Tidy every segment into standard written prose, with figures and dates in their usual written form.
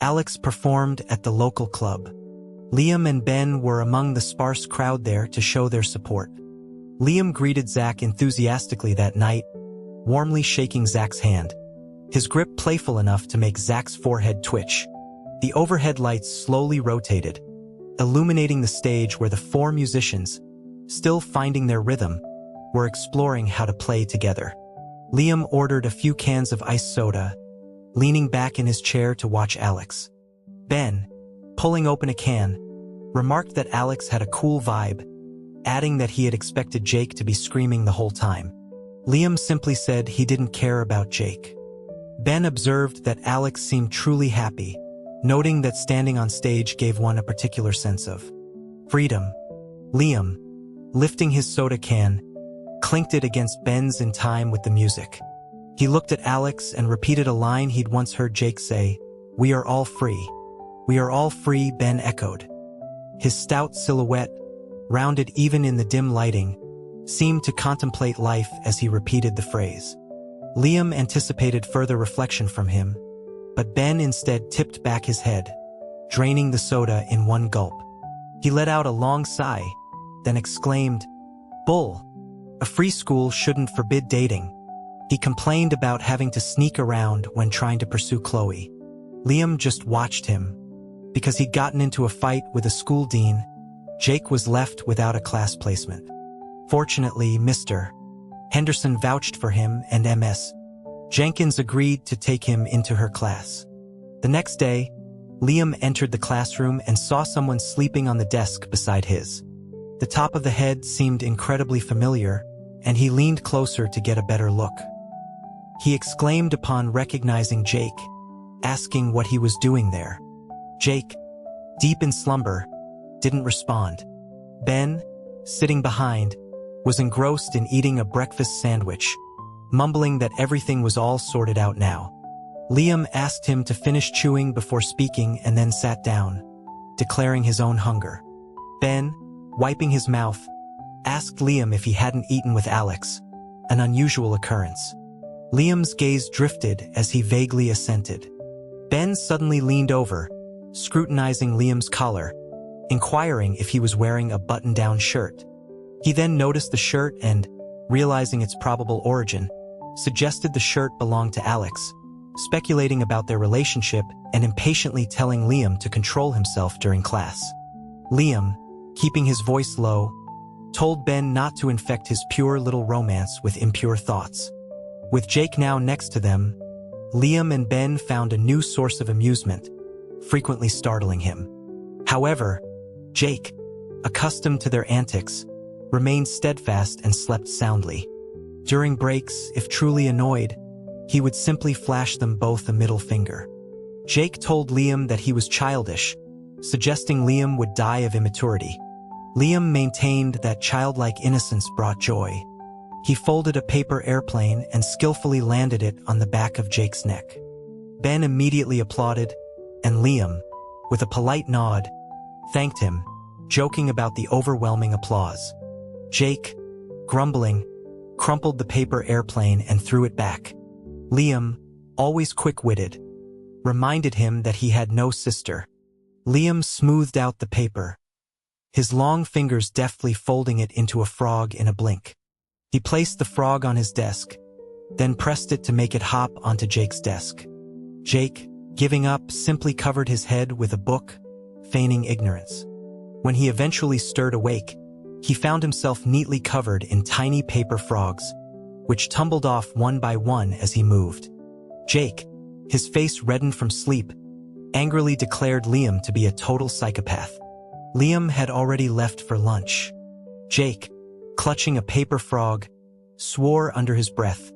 Alex performed at the local club. Liam and Ben were among the sparse crowd there to show their support. Liam greeted Zach enthusiastically that night, warmly shaking Zach's hand, his grip playful enough to make Zach's forehead twitch. The overhead lights slowly rotated, illuminating the stage where the four musicians, still finding their rhythm, were exploring how to play together. Liam ordered a few cans of iced soda, leaning back in his chair to watch Alex. Ben, pulling open a can, remarked that Alex had a cool vibe, adding that he had expected Jake to be screaming the whole time. Liam simply said he didn't care about Jake. Ben observed that Alex seemed truly happy, noting that standing on stage gave one a particular sense of freedom. Liam, lifting his soda can, clinked it against Ben's in time with the music. He looked at Alex and repeated a line he'd once heard Jake say, "We are all free." "We are all free," Ben echoed. His stout silhouette, rounded even in the dim lighting, seemed to contemplate life as he repeated the phrase. Liam anticipated further reflection from him, but Ben instead tipped back his head, draining the soda in one gulp. He let out a long sigh, then exclaimed, "Bull! A free school shouldn't forbid dating." He complained about having to sneak around when trying to pursue Chloe. Liam just watched him. Because he'd gotten into a fight with a school dean, Jake was left without a class placement. Fortunately, Mr. Henderson vouched for him and Ms. Jenkins agreed to take him into her class. The next day, Liam entered the classroom and saw someone sleeping on the desk beside his. The top of the head seemed incredibly familiar, and he leaned closer to get a better look. He exclaimed upon recognizing Jake, asking what he was doing there. Jake, deep in slumber, didn't respond. Ben, sitting behind, was engrossed in eating a breakfast sandwich, mumbling that everything was all sorted out now. Liam asked him to finish chewing before speaking and then sat down, declaring his own hunger. Ben, wiping his mouth, asked Liam if he hadn't eaten with Alex, an unusual occurrence. Liam's gaze drifted as he vaguely assented. Ben suddenly leaned over, scrutinizing Liam's collar, inquiring if he was wearing a button-down shirt. He then noticed the shirt and, realizing its probable origin, suggested the shirt belonged to Alex, speculating about their relationship and impatiently telling Liam to control himself during class. Liam, keeping his voice low, told Ben not to infect his pure little romance with impure thoughts. With Jake now next to them, Liam and Ben found a new source of amusement, frequently startling him. However, Jake, accustomed to their antics, remained steadfast and slept soundly. During breaks, if truly annoyed, he would simply flash them both a middle finger. Jake told Liam that he was childish, suggesting Liam would die of immaturity. Liam maintained that childlike innocence brought joy. He folded a paper airplane and skillfully landed it on the back of Jake's neck. Ben immediately applauded, and Liam, with a polite nod, thanked him, joking about the overwhelming applause. Jake, grumbling, crumpled the paper airplane and threw it back. Liam, always quick-witted, reminded him that he had no sister. Liam smoothed out the paper, his long fingers deftly folding it into a frog in a blink. He placed the frog on his desk, then pressed it to make it hop onto Jake's desk. Jake, giving up, simply covered his head with a book, feigning ignorance. When he eventually stirred awake, he found himself neatly covered in tiny paper frogs, which tumbled off one by one as he moved. Jake, his face reddened from sleep, angrily declared Liam to be a total psychopath. Liam had already left for lunch. Jake, clutching a paper frog, swore under his breath,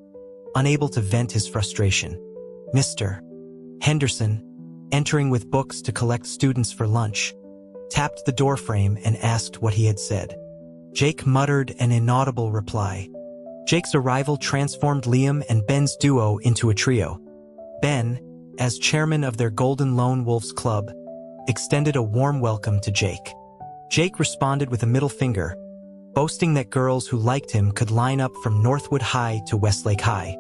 unable to vent his frustration. Mr. Henderson, entering with books to collect students for lunch, tapped the doorframe and asked what he had said. Jake muttered an inaudible reply. Jake's arrival transformed Liam and Ben's duo into a trio. Ben, as chairman of their Golden Lone Wolves Club, extended a warm welcome to Jake. Jake responded with a middle finger, boasting that girls who liked him could line up from Northwood High to Westlake High.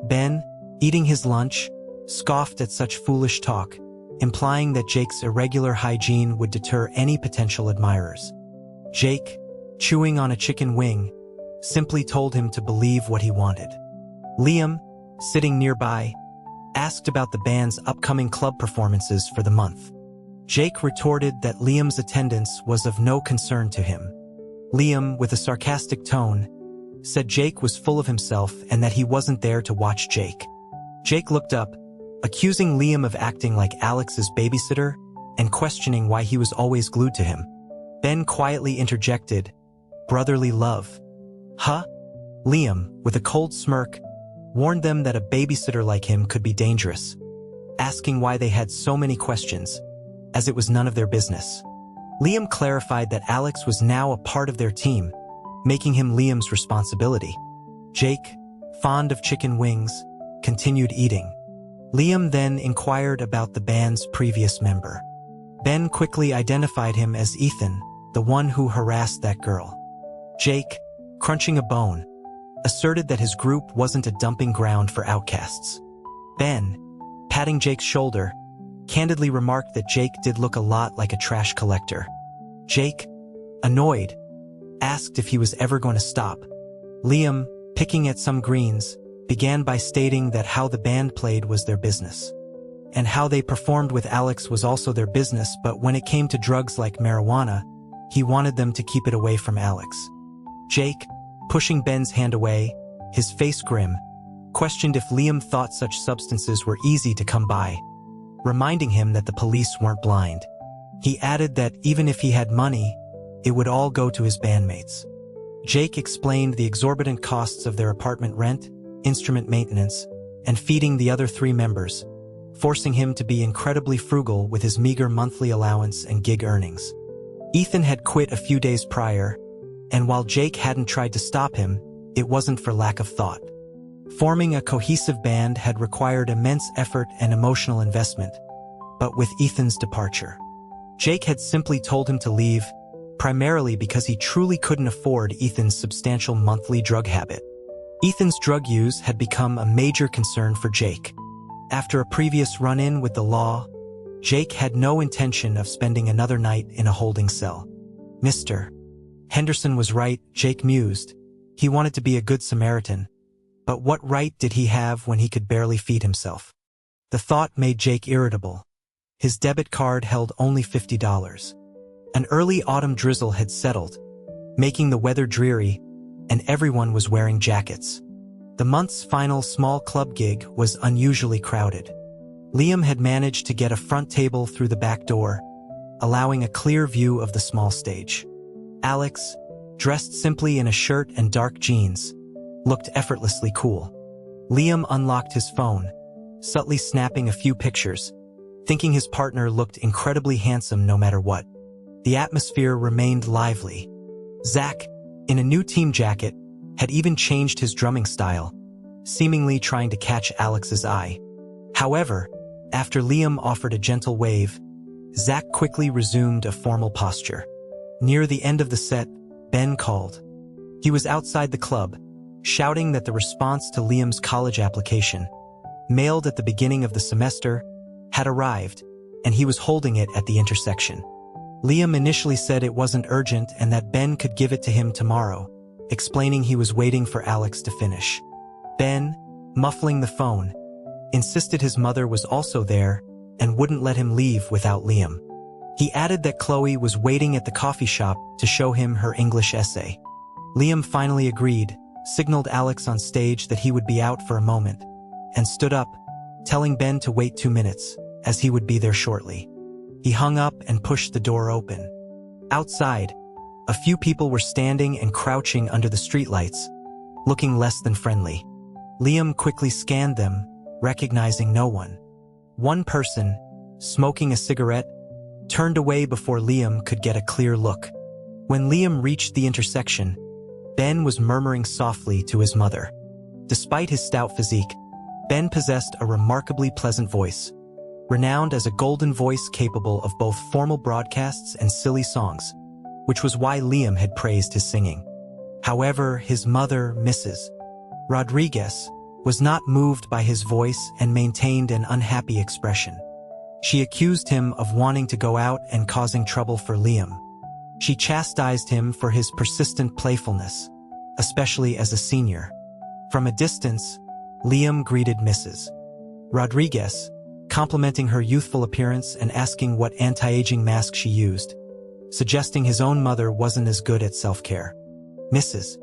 Ben, eating his lunch, scoffed at such foolish talk, implying that Jake's irregular hygiene would deter any potential admirers. Jake, chewing on a chicken wing, simply told him to believe what he wanted. Liam, sitting nearby, asked about the band's upcoming club performances for the month. Jake retorted that Liam's attendance was of no concern to him. Liam, with a sarcastic tone, said Jake was full of himself and that he wasn't there to watch Jake. Jake looked up, accusing Liam of acting like Alex's babysitter and questioning why he was always glued to him. Ben quietly interjected, "Brotherly love." Huh? Liam, with a cold smirk, warned them that a babysitter like him could be dangerous, asking why they had so many questions, as it was none of their business. Liam clarified that Alex was now a part of their team, making him Liam's responsibility. Jake, fond of chicken wings, continued eating. Liam then inquired about the band's previous member. Ben quickly identified him as Ethan, the one who harassed that girl. Jake, crunching a bone, asserted that his group wasn't a dumping ground for outcasts. Ben, patting Jake's shoulder, candidly remarked that Jake did look a lot like a trash collector. Jake, annoyed, asked if he was ever going to stop. Liam, picking at some greens, began by stating that how the band played was their business, and how they performed with Alex was also their business, but when it came to drugs like marijuana, he wanted them to keep it away from Alex. Jake, pushing Ben's hand away, his face grim, questioned if Liam thought such substances were easy to come by, reminding him that the police weren't blind. He added that even if he had money, it would all go to his bandmates. Jake explained the exorbitant costs of their apartment rent, instrument maintenance, and feeding the other 3 members, forcing him to be incredibly frugal with his meager monthly allowance and gig earnings. Ethan had quit a few days prior, and while Jake hadn't tried to stop him, it wasn't for lack of thought. Forming a cohesive band had required immense effort and emotional investment, but with Ethan's departure, Jake had simply told him to leave, primarily because he truly couldn't afford Ethan's substantial monthly drug habit. Ethan's drug use had become a major concern for Jake. After a previous run-in with the law, Jake had no intention of spending another night in a holding cell. Mr. Henderson was right, Jake mused. He wanted to be a good Samaritan. But what right did he have when he could barely feed himself? The thought made Jake irritable. His debit card held only $50. An early autumn drizzle had settled, making the weather dreary, and everyone was wearing jackets. The month's final small club gig was unusually crowded. Liam had managed to get a front table through the back door, allowing a clear view of the small stage. Alex, dressed simply in a shirt and dark jeans, looked effortlessly cool. Liam unlocked his phone, subtly snapping a few pictures, thinking his partner looked incredibly handsome no matter what. The atmosphere remained lively. Zach, in a new team jacket, had even changed his drumming style, seemingly trying to catch Alex's eye. However, after Liam offered a gentle wave, Zach quickly resumed a formal posture. Near the end of the set, Ben called. He was outside the club, shouting that the response to Liam's college application, mailed at the beginning of the semester, had arrived, and he was holding it at the intersection. Liam initially said it wasn't urgent and that Ben could give it to him tomorrow, explaining he was waiting for Alex to finish. Ben, muffling the phone, insisted his mother was also there and wouldn't let him leave without Liam. He added that Chloe was waiting at the coffee shop to show him her English essay. Liam finally agreed, signaled Alex on stage that he would be out for a moment, and stood up, telling Ben to wait 2 minutes, as he would be there shortly. He hung up and pushed the door open. Outside, a few people were standing and crouching under the streetlights, looking less than friendly. Liam quickly scanned them, recognizing no one. One person, smoking a cigarette, turned away before Liam could get a clear look. When Liam reached the intersection, Ben was murmuring softly to his mother. Despite his stout physique, Ben possessed a remarkably pleasant voice, renowned as a golden voice capable of both formal broadcasts and silly songs, which was why Liam had praised his singing. However, his mother, Mrs. Rodriguez, was not moved by his voice and maintained an unhappy expression. She accused him of wanting to go out and causing trouble for Liam. She chastised him for his persistent playfulness, especially as a senior. From a distance, Liam greeted Mrs. Rodriguez, complimenting her youthful appearance and asking what anti-aging mask she used, suggesting his own mother wasn't as good at self-care. Mrs.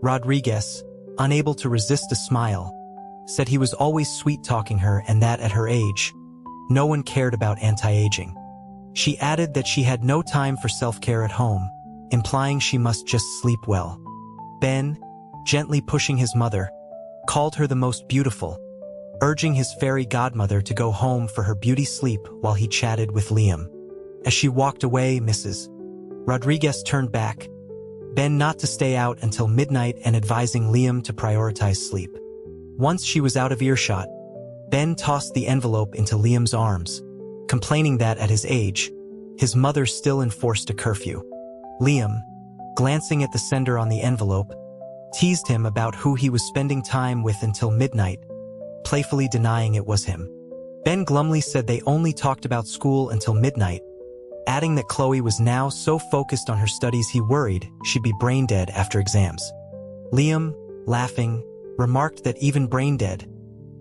Rodriguez, unable to resist a smile, said he was always sweet-talking her and that at her age, no one cared about anti-aging. She added that she had no time for self-care at home, implying she must just sleep well. Ben, gently pushing his mother, called her the most beautiful, urging his fairy godmother to go home for her beauty sleep while he chatted with Liam. As she walked away, Mrs. Rodriguez turned back, Ben not to stay out until midnight and advising Liam to prioritize sleep. Once she was out of earshot, Ben tossed the envelope into Liam's arms, complaining that at his age, his mother still enforced a curfew. Liam, glancing at the sender on the envelope, teased him about who he was spending time with until midnight, playfully denying it was him. Ben glumly said they only talked about school until midnight, adding that Chloe was now so focused on her studies he worried she'd be brain dead after exams. Liam, laughing, remarked that even brain dead,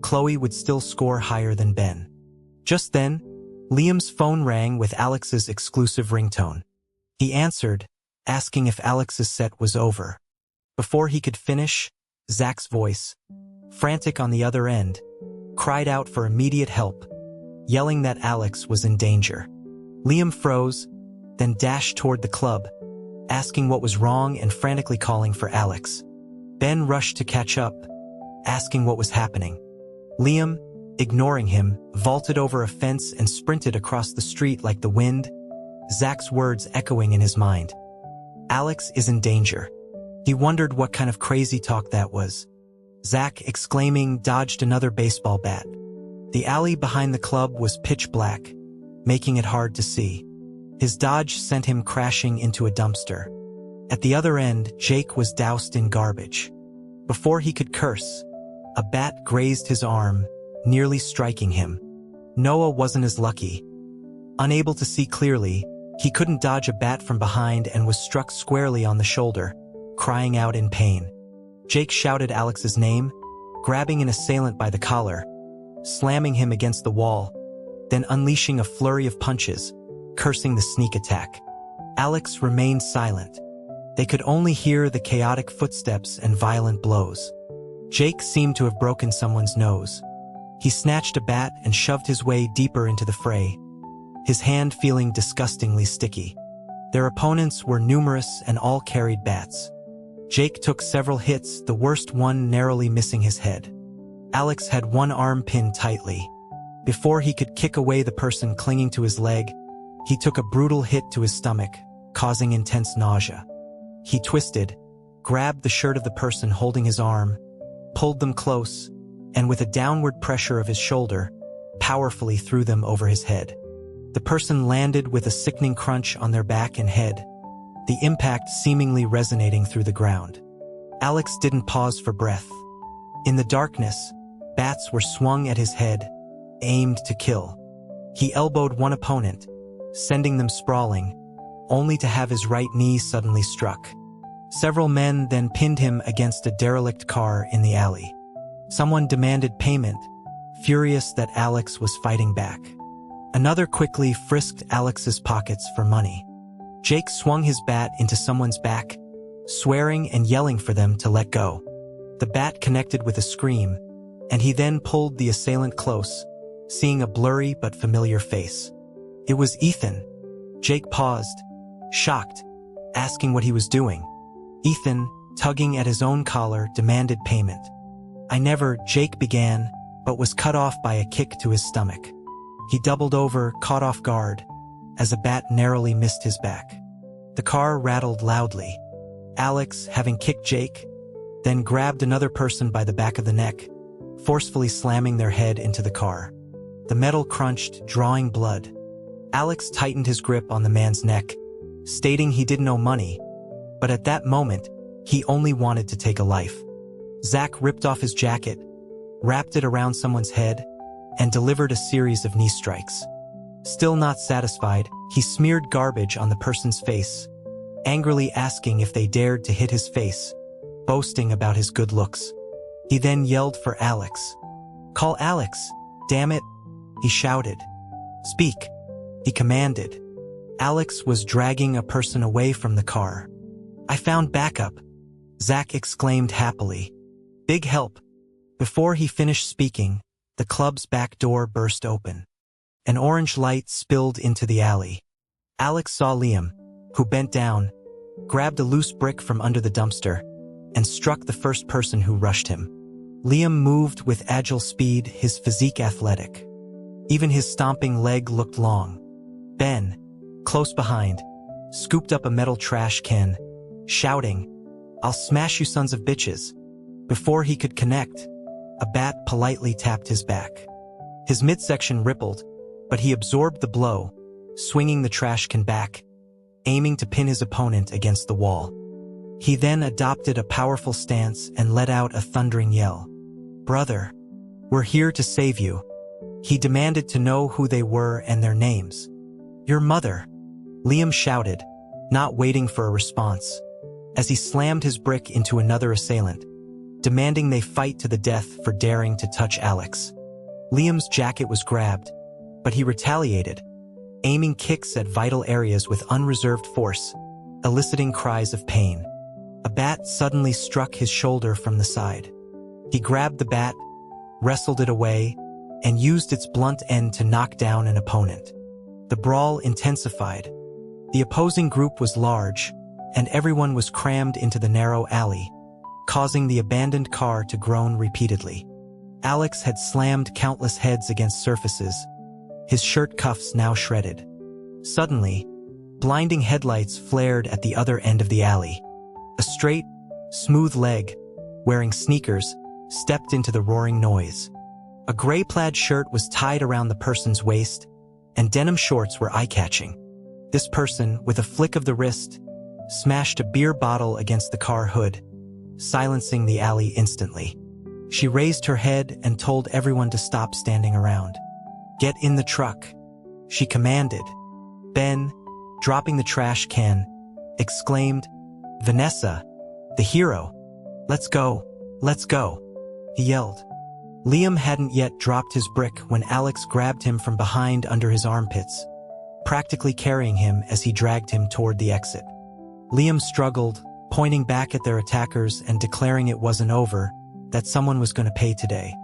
Chloe would still score higher than Ben. Just then, Liam's phone rang with Alex's exclusive ringtone. He answered, asking if Alex's set was over. Before he could finish, Zach's voice, frantic on the other end, cried out for immediate help, yelling that Alex was in danger. Liam froze, then dashed toward the club, asking what was wrong and frantically calling for Alex. Ben rushed to catch up, asking what was happening. Liam, ignoring him, vaulted over a fence and sprinted across the street like the wind, Zach's words echoing in his mind. Alex is in danger. He wondered what kind of crazy talk that was. Zach, exclaiming, dodged another baseball bat. The alley behind the club was pitch black, making it hard to see. His dodge sent him crashing into a dumpster. At the other end, Jake was doused in garbage. Before he could curse, a bat grazed his arm, nearly striking him. Noah wasn't as lucky. Unable to see clearly, he couldn't dodge a bat from behind and was struck squarely on the shoulder, crying out in pain. Jake shouted Alex's name, grabbing an assailant by the collar, slamming him against the wall, then unleashing a flurry of punches, cursing the sneak attack. Alex remained silent. They could only hear the chaotic footsteps and violent blows. Jake seemed to have broken someone's nose. He snatched a bat and shoved his way deeper into the fray, his hand feeling disgustingly sticky. Their opponents were numerous and all carried bats. Jake took several hits, the worst one narrowly missing his head. Alex had one arm pinned tightly. Before he could kick away the person clinging to his leg, he took a brutal hit to his stomach, causing intense nausea. He twisted, grabbed the shirt of the person holding his arm, pulled them close, and with a downward pressure of his shoulder, powerfully threw them over his head. The person landed with a sickening crunch on their back and head, the impact seemingly resonating through the ground. Alex didn't pause for breath. In the darkness, bats were swung at his head, aimed to kill. He elbowed one opponent, sending them sprawling, only to have his right knee suddenly struck. Several men then pinned him against a derelict car in the alley. Someone demanded payment, furious that Alex was fighting back. Another quickly frisked Alex's pockets for money. Jake swung his bat into someone's back, swearing and yelling for them to let go. The bat connected with a scream, and he then pulled the assailant close, seeing a blurry but familiar face. It was Ethan. Jake paused, shocked, asking what he was doing. Ethan, tugging at his own collar, demanded payment. Jake began, but was cut off by a kick to his stomach. He doubled over, caught off guard, as a bat narrowly missed his back. The car rattled loudly. Alex, having kicked Jake, then grabbed another person by the back of the neck, forcefully slamming their head into the car. The metal crunched, drawing blood. Alex tightened his grip on the man's neck, stating he didn't owe money, but at that moment, he only wanted to take a life. Zach ripped off his jacket, wrapped it around someone's head, and delivered a series of knee strikes. Still not satisfied, he smeared garbage on the person's face, angrily asking if they dared to hit his face, boasting about his good looks. He then yelled for Alex. "Call Alex, damn it," he shouted. "Speak," he commanded. Alex was dragging a person away from the car. "I found backup," Zach exclaimed happily. "Big help." Before he finished speaking, the club's back door burst open. An orange light spilled into the alley. Alex saw Liam, who bent down, grabbed a loose brick from under the dumpster, and struck the first person who rushed him. Liam moved with agile speed, his physique athletic. Even his stomping leg looked long. Ben, close behind, scooped up a metal trash can, shouting, "I'll smash you sons of bitches." Before he could connect, a bat politely tapped his back. His midsection rippled, but he absorbed the blow, swinging the trash can back, aiming to pin his opponent against the wall. He then adopted a powerful stance and let out a thundering yell. "Brother, we're here to save you." He demanded to know who they were and their names. "Your mother," Liam shouted, not waiting for a response, as he slammed his brick into another assailant, demanding they fight to the death for daring to touch Alex. Liam's jacket was grabbed, but he retaliated, aiming kicks at vital areas with unreserved force, eliciting cries of pain. A bat suddenly struck his shoulder from the side. He grabbed the bat, wrestled it away, and used its blunt end to knock down an opponent. The brawl intensified. The opposing group was large, and everyone was crammed into the narrow alley, causing the abandoned car to groan repeatedly. Alex had slammed countless heads against surfaces, his shirt cuffs now shredded. Suddenly, blinding headlights flared at the other end of the alley. A straight, smooth leg, wearing sneakers, stepped into the roaring noise. A gray plaid shirt was tied around the person's waist, and denim shorts were eye-catching. This person, with a flick of the wrist, smashed a beer bottle against the car hood, silencing the alley instantly. She raised her head and told everyone to stop standing around. "Get in the truck," she commanded. Ben, dropping the trash can, exclaimed, "Vanessa, the hero. Let's go, let's go," he yelled. Liam hadn't yet dropped his brick when Alex grabbed him from behind under his armpits, practically carrying him as he dragged him toward the exit. Liam struggled, pointing back at their attackers and declaring it wasn't over, that someone was going to pay today.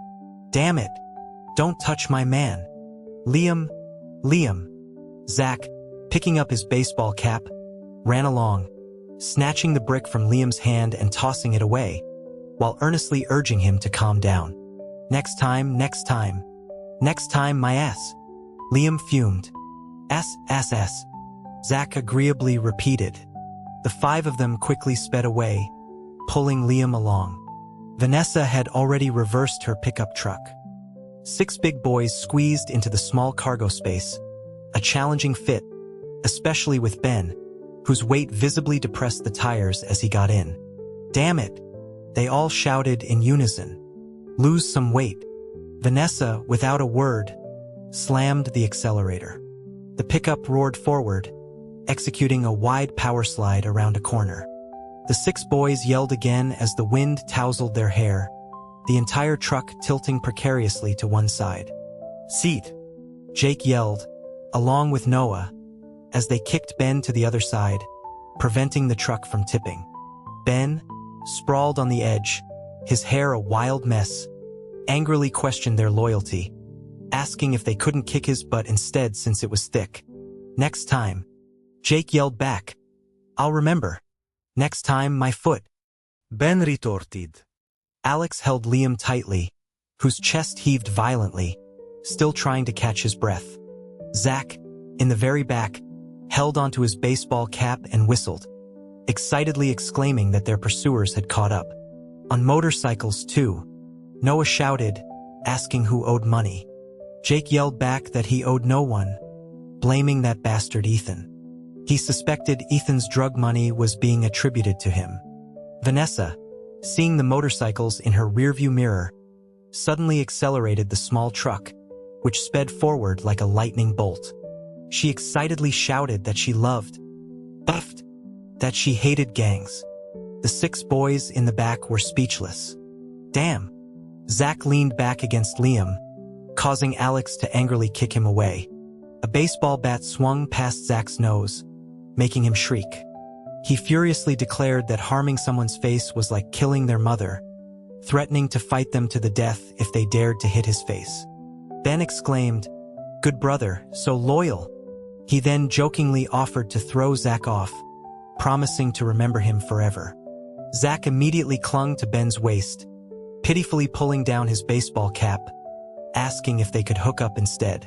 "Damn it! Don't touch my man!" Liam! Zach, picking up his baseball cap, ran along, snatching the brick from Liam's hand and tossing it away, while earnestly urging him to calm down. Next time, my ass." Liam fumed. S. Zach agreeably repeated. The five of them quickly sped away, pulling Liam along. Vanessa had already reversed her pickup truck. 6 big boys squeezed into the small cargo space, a challenging fit, especially with Ben, whose weight visibly depressed the tires as he got in. "Damn it!" they all shouted in unison. "Lose some weight." Vanessa, without a word, slammed the accelerator. The pickup roared forward, executing a wide power slide around a corner. The 6 boys yelled again as the wind tousled their hair, the entire truck tilting precariously to one side. "Seat!" Jake yelled, along with Noah, as they kicked Ben to the other side, preventing the truck from tipping. Ben, sprawled on the edge, his hair a wild mess, angrily questioned their loyalty, asking if they couldn't kick his butt instead since it was thick. "Next time," Jake yelled back. "I'll remember. Next time, my foot," Ben retorted. Alex held Liam tightly, whose chest heaved violently, still trying to catch his breath. Zach, in the very back, held onto his baseball cap and whistled, excitedly exclaiming that their pursuers had caught up. On motorcycles, too, Noah shouted, asking who owed money. Jake yelled back that he owed no one, blaming that bastard Ethan. He suspected Ethan's drug money was being attributed to him. Vanessa, seeing the motorcycles in her rearview mirror, suddenly accelerated the small truck, which sped forward like a lightning bolt. She excitedly shouted that she loved, buffed, that she hated gangs. The 6 boys in the back were speechless. Damn. Zach leaned back against Liam, causing Alex to angrily kick him away. A baseball bat swung past Zach's nose, making him shriek. He furiously declared that harming someone's face was like killing their mother, threatening to fight them to the death if they dared to hit his face. Ben exclaimed, "Good brother, so loyal." He then jokingly offered to throw Zach off, promising to remember him forever. Zach immediately clung to Ben's waist, pitifully pulling down his baseball cap, asking if they could hook up instead.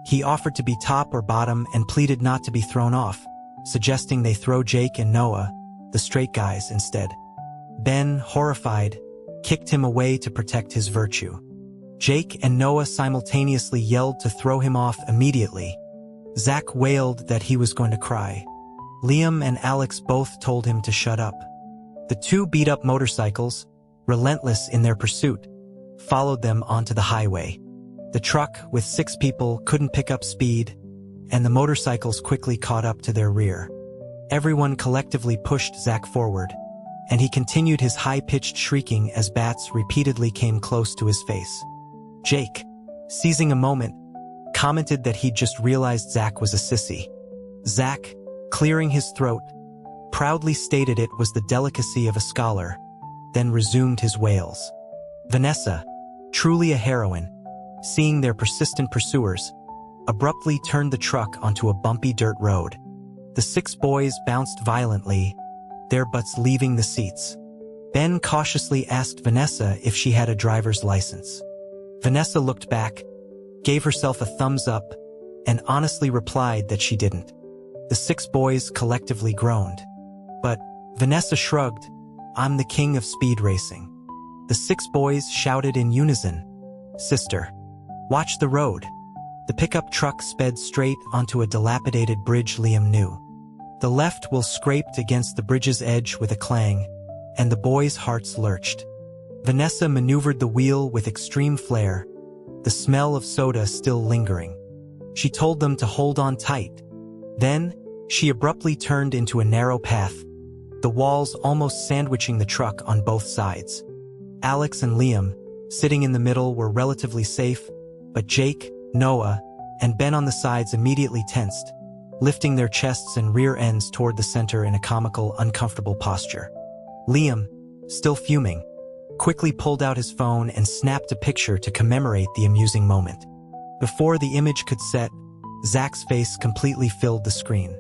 He offered to be top or bottom and pleaded not to be thrown off, suggesting they throw Jake and Noah, the straight guys, instead. Ben, horrified, kicked him away to protect his virtue. Jake and Noah simultaneously yelled to throw him off immediately. Zach wailed that he was going to cry. Liam and Alex both told him to shut up. The 2 beat-up motorcycles, relentless in their pursuit, followed them onto the highway. The truck, with 6 people, couldn't pick up speed, and the motorcycles quickly caught up to their rear. Everyone collectively pushed Zach forward, and he continued his high-pitched shrieking as bats repeatedly came close to his face. Jake, seizing a moment, commented that he'd just realized Zach was a sissy. Zach, clearing his throat, proudly stated it was the delicacy of a scholar, then resumed his wails. Vanessa, truly a heroine, seeing their persistent pursuers, abruptly turned the truck onto a bumpy dirt road. The 6 boys bounced violently, their butts leaving the seats. Ben cautiously asked Vanessa if she had a driver's license. Vanessa looked back, gave herself a thumbs up, and honestly replied that she didn't. The 6 boys collectively groaned. But Vanessa shrugged, "I'm the king of speed racing." The 6 boys shouted in unison, "Sister, watch the road." The pickup truck sped straight onto a dilapidated bridge Liam knew. The left wheel scraped against the bridge's edge with a clang, and the boys' hearts lurched. Vanessa maneuvered the wheel with extreme flair, the smell of soda still lingering. She told them to hold on tight. Then, she abruptly turned into a narrow path, the walls almost sandwiching the truck on both sides. Alex and Liam, sitting in the middle, were relatively safe, but Jake, Noah, and Ben on the sides immediately tensed, lifting their chests and rear ends toward the center in a comical, uncomfortable posture. Liam, still fuming, quickly pulled out his phone and snapped a picture to commemorate the amusing moment. Before the image could set, Zach's face completely filled the screen.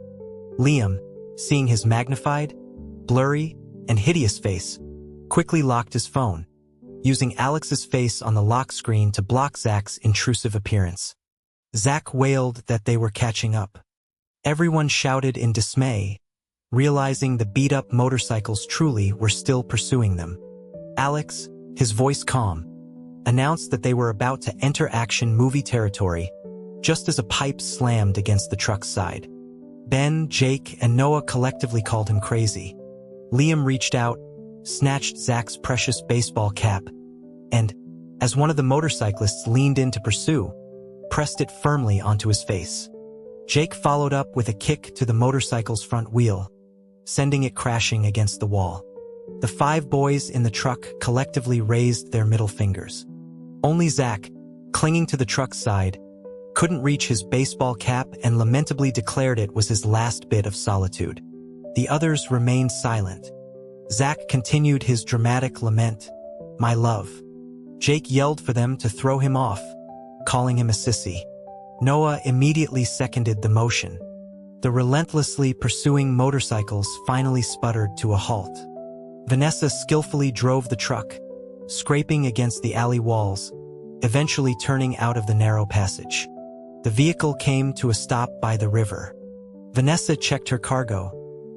Liam, seeing his magnified, blurry, and hideous face, quickly locked his phone, using Alex's face on the lock screen to block Zach's intrusive appearance. Zach wailed that they were catching up. Everyone shouted in dismay, realizing the beat-up motorcycles truly were still pursuing them. Alex, his voice calm, announced that they were about to enter action movie territory, just as a pipe slammed against the truck's side. Ben, Jake, and Noah collectively called him crazy. Liam reached out, snatched Zach's precious baseball cap, and, as one of the motorcyclists leaned in to pursue, pressed it firmly onto his face. Jake followed up with a kick to the motorcycle's front wheel, sending it crashing against the wall. The 5 boys in the truck collectively raised their middle fingers. Only Zach, clinging to the truck's side, couldn't reach his baseball cap and lamentably declared it was his last bit of solitude. The others remained silent. Zach continued his dramatic lament, "My love." Jake yelled for them to throw him off, calling him a sissy. Noah immediately seconded the motion. The relentlessly pursuing motorcycles finally sputtered to a halt. Vanessa skillfully drove the truck, scraping against the alley walls, eventually turning out of the narrow passage. The vehicle came to a stop by the river. Vanessa checked her cargo,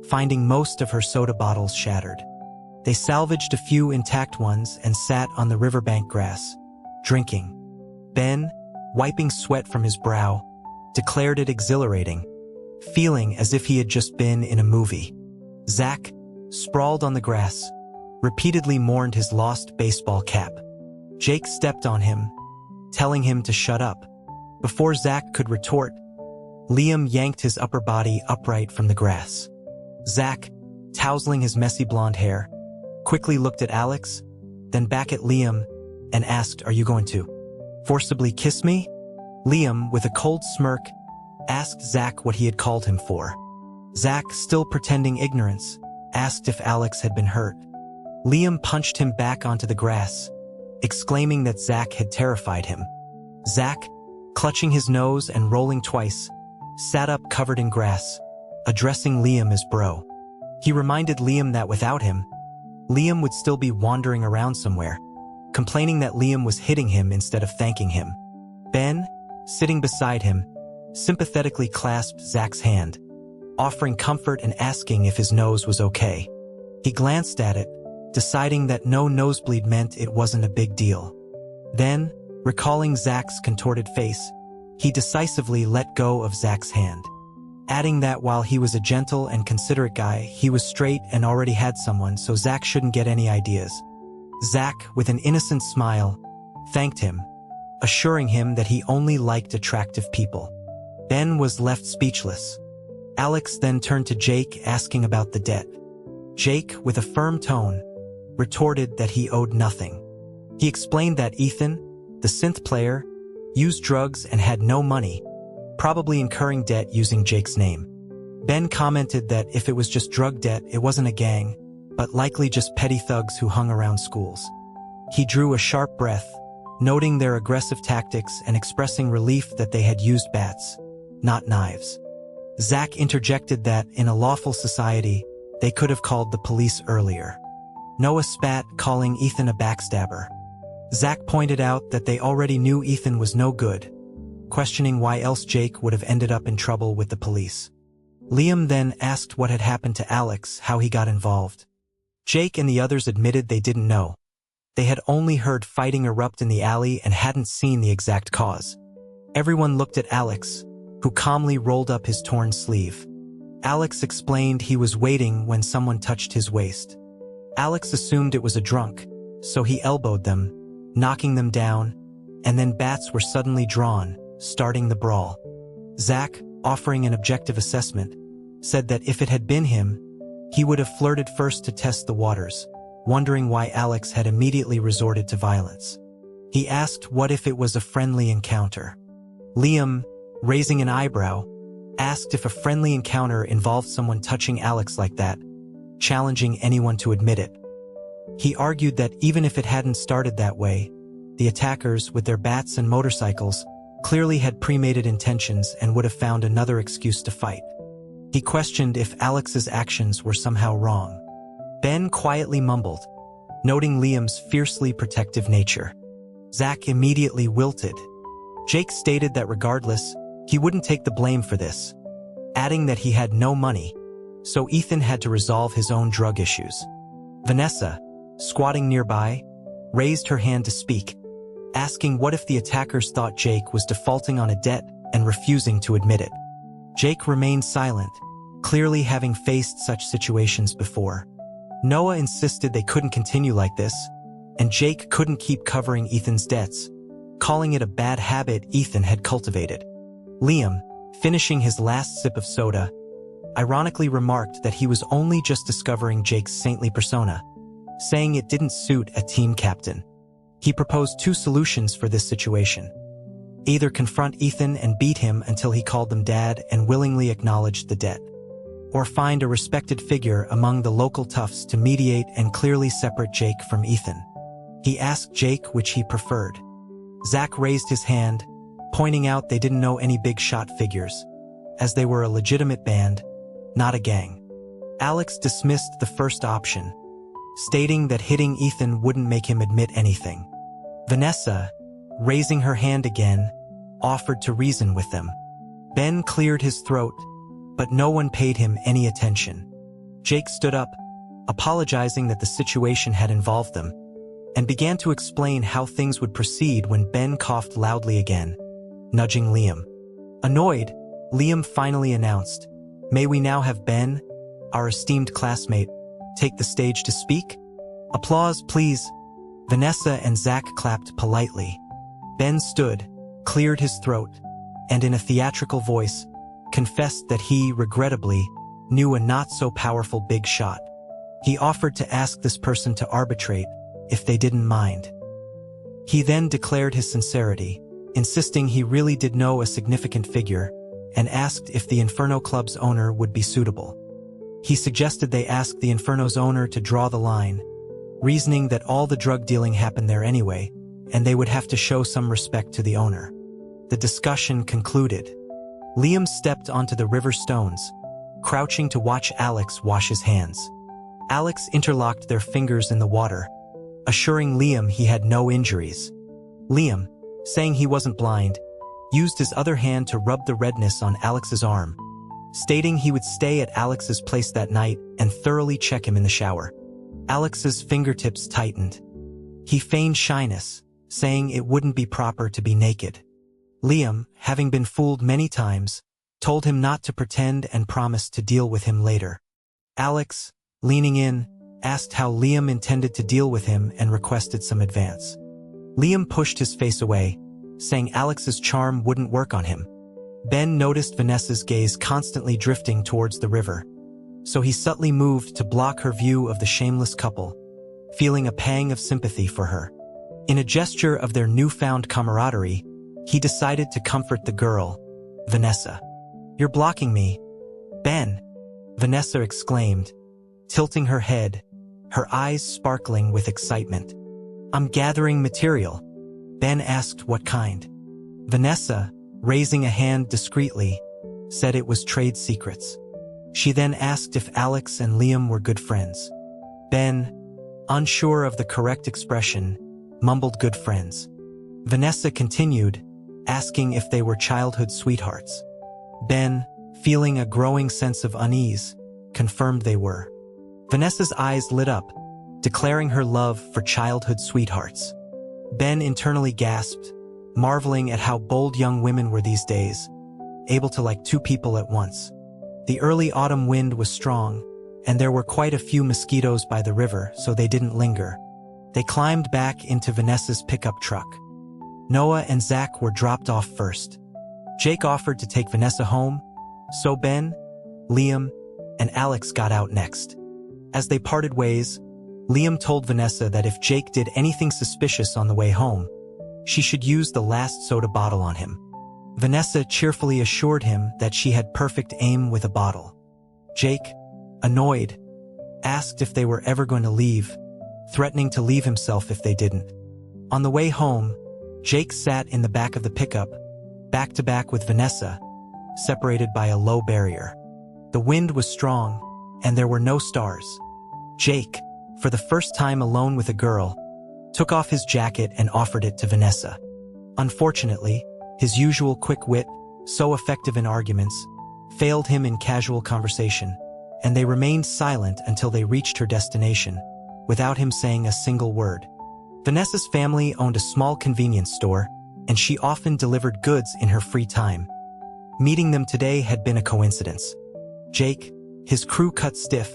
finding most of her soda bottles shattered. They salvaged a few intact ones and sat on the riverbank grass, drinking. Ben, wiping sweat from his brow, declared it exhilarating, feeling as if he had just been in a movie. Zach, sprawled on the grass, repeatedly mourned his lost baseball cap. Jake stepped on him, telling him to shut up. Before Zach could retort, Liam yanked his upper body upright from the grass. Zach, tousling his messy blonde hair, quickly looked at Alex, then back at Liam, and asked, "Are you going to forcibly kiss me?" Liam, with a cold smirk, asked Zach what he had called him for. Zach, still pretending ignorance, asked if Alex had been hurt. Liam punched him back onto the grass, exclaiming that Zach had terrified him. Zach, clutching his nose and rolling twice, sat up covered in grass, addressing Liam as bro. He reminded Liam that without him, Liam would still be wandering around somewhere, complaining that Liam was hitting him instead of thanking him. Ben, sitting beside him, sympathetically clasped Zach's hand, offering comfort and asking if his nose was okay. He glanced at it, deciding that no nosebleed meant it wasn't a big deal. Then, recalling Zach's contorted face, he decisively let go of Zach's hand, adding that while he was a gentle and considerate guy, he was straight and already had someone, so Zach shouldn't get any ideas. Zach, with an innocent smile, thanked him, assuring him that he only liked attractive people. Ben was left speechless. Alex then turned to Jake, asking about the debt. Jake, with a firm tone, retorted that he owed nothing. He explained that Ethan, the synth player, used drugs and had no money, probably incurring debt using Jake's name. Ben commented that if it was just drug debt, it wasn't a gang, but likely just petty thugs who hung around schools. He drew a sharp breath, noting their aggressive tactics and expressing relief that they had used bats, not knives. Zach interjected that, in a lawful society, they could have called the police earlier. Noah spat, calling Ethan a backstabber. Zach pointed out that they already knew Ethan was no good, questioning why else Jake would have ended up in trouble with the police. Liam then asked what had happened to Alex, how he got involved. Jake and the others admitted they didn't know. They had only heard fighting erupt in the alley and hadn't seen the exact cause. Everyone looked at Alex, who calmly rolled up his torn sleeve. Alex explained he was waiting when someone touched his waist. Alex assumed it was a drunk, so he elbowed them, knocking them down, and then bats were suddenly drawn, starting the brawl. Zach, offering an objective assessment, said that if it had been him, he would have flirted first to test the waters, wondering why Alex had immediately resorted to violence. He asked what if it was a friendly encounter. Liam, raising an eyebrow, asked if a friendly encounter involved someone touching Alex like that, challenging anyone to admit it. He argued that even if it hadn't started that way, the attackers, with their bats and motorcycles, clearly had premeditated intentions and would have found another excuse to fight. He questioned if Alex's actions were somehow wrong. Ben quietly mumbled, noting Liam's fiercely protective nature. Zach immediately wilted. Jake stated that regardless, he wouldn't take the blame for this, adding that he had no money, so Ethan had to resolve his own drug issues. Vanessa, squatting nearby, raised her hand to speak, asking what if the attackers thought Jake was defaulting on a debt and refusing to admit it. Jake remained silent, clearly having faced such situations before. Noah insisted they couldn't continue like this, and Jake couldn't keep covering Ethan's debts, calling it a bad habit Ethan had cultivated. Liam, finishing his last sip of soda, ironically remarked that he was only just discovering Jake's saintly persona, saying it didn't suit a team captain. He proposed two solutions for this situation. Either confront Ethan and beat him until he called them dad and willingly acknowledged the debt, or find a respected figure among the local toughs to mediate and clearly separate Jake from Ethan. He asked Jake which he preferred. Zach raised his hand, pointing out they didn't know any big shot figures, as they were a legitimate band, not a gang. Alex dismissed the first option, stating that hitting Ethan wouldn't make him admit anything. Vanessa, raising her hand again, offered to reason with them. Ben cleared his throat, but no one paid him any attention. Jake stood up, apologizing that the situation had involved them, and began to explain how things would proceed when Ben coughed loudly again, nudging Liam. Annoyed, Liam finally announced, "May we now have Ben, our esteemed classmate, take the stage to speak? Applause, please." Vanessa and Zach clapped politely. Ben stood, cleared his throat, and in a theatrical voice, confessed that he, regrettably, knew a not-so-powerful big shot. He offered to ask this person to arbitrate, if they didn't mind. He then declared his sincerity, insisting he really did know a significant figure, and asked if the Inferno Club's owner would be suitable. He suggested they ask the Inferno's owner to draw the line, reasoning that all the drug dealing happened there anyway, and they would have to show some respect to the owner. The discussion concluded. Liam stepped onto the river stones, crouching to watch Alex wash his hands. Alex interlocked their fingers in the water, assuring Liam he had no injuries. Liam, saying he wasn't blind, used his other hand to rub the redness on Alex's arm, stating he would stay at Alex's place that night and thoroughly check him in the shower. Alex's fingertips tightened. He feigned shyness, saying it wouldn't be proper to be naked. Liam, having been fooled many times, told him not to pretend and promised to deal with him later. Alex, leaning in, asked how Liam intended to deal with him and requested some advance. Liam pushed his face away, saying Alex's charm wouldn't work on him. Ben noticed Vanessa's gaze constantly drifting towards the river, so he subtly moved to block her view of the shameless couple, feeling a pang of sympathy for her. In a gesture of their newfound camaraderie, he decided to comfort the girl, Vanessa. "You're blocking me, Ben," Vanessa exclaimed, tilting her head, her eyes sparkling with excitement. "I'm gathering material." Ben asked what kind. Vanessa, raising a hand discreetly, said it was trade secrets. She then asked if Alex and Liam were good friends. Ben, unsure of the correct expression, mumbled good friends. Vanessa continued, asking if they were childhood sweethearts. Ben, feeling a growing sense of unease, confirmed they were. Vanessa's eyes lit up, declaring her love for childhood sweethearts. Ben internally gasped, marveling at how bold young women were these days, able to like two people at once. The early autumn wind was strong, and there were quite a few mosquitoes by the river, so they didn't linger. They climbed back into Vanessa's pickup truck. Noah and Zach were dropped off first. Jake offered to take Vanessa home, so Ben, Liam, and Alex got out next. As they parted ways, Liam told Vanessa that if Jake did anything suspicious on the way home, she should use the last soda bottle on him. Vanessa cheerfully assured him that she had perfect aim with a bottle. Jake, annoyed, asked if they were ever going to leave, threatening to leave himself if they didn't. On the way home, Jake sat in the back of the pickup, back to back with Vanessa, separated by a low barrier. The wind was strong, and there were no stars. Jake, for the first time alone with a girl, took off his jacket and offered it to Vanessa. Unfortunately, his usual quick wit, so effective in arguments, failed him in casual conversation, and they remained silent until they reached her destination, without him saying a single word. Vanessa's family owned a small convenience store, and she often delivered goods in her free time. Meeting them today had been a coincidence. Jake, his crew cut stiff,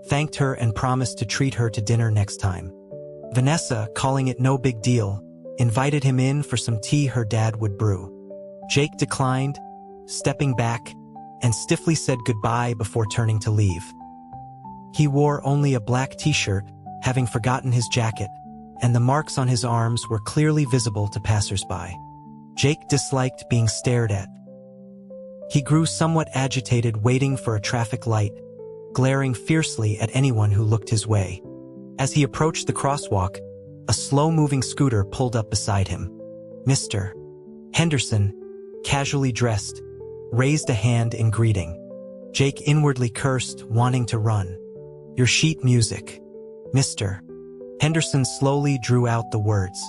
thanked her and promised to treat her to dinner next time. Vanessa, calling it no big deal, invited him in for some tea her dad would brew. Jake declined, stepping back, and stiffly said goodbye before turning to leave. He wore only a black t-shirt, having forgotten his jacket, and the marks on his arms were clearly visible to passersby. Jake disliked being stared at. He grew somewhat agitated waiting for a traffic light, glaring fiercely at anyone who looked his way. As he approached the crosswalk, a slow-moving scooter pulled up beside him. Mr. Henderson, casually dressed, raised a hand in greeting. Jake inwardly cursed, wanting to run. "Your sheet music, Mr." Henderson slowly drew out the words.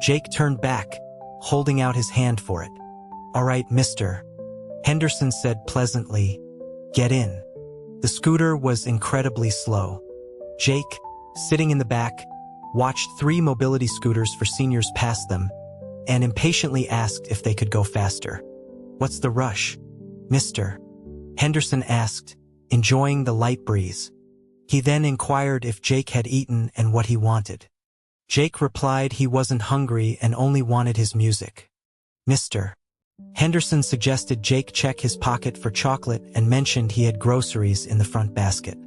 Jake turned back, holding out his hand for it. "All right, Mr." Henderson said pleasantly, "Get in." The scooter was incredibly slow. Jake, sitting in the back, watched 3 mobility scooters for seniors pass them, and impatiently asked if they could go faster. "What's the rush, Mr.?" Henderson asked, enjoying the light breeze. He then inquired if Jake had eaten and what he wanted. Jake replied he wasn't hungry and only wanted his music. "Mr. Henderson suggested Jake check his pocket for chocolate and mentioned he had groceries in the front basket.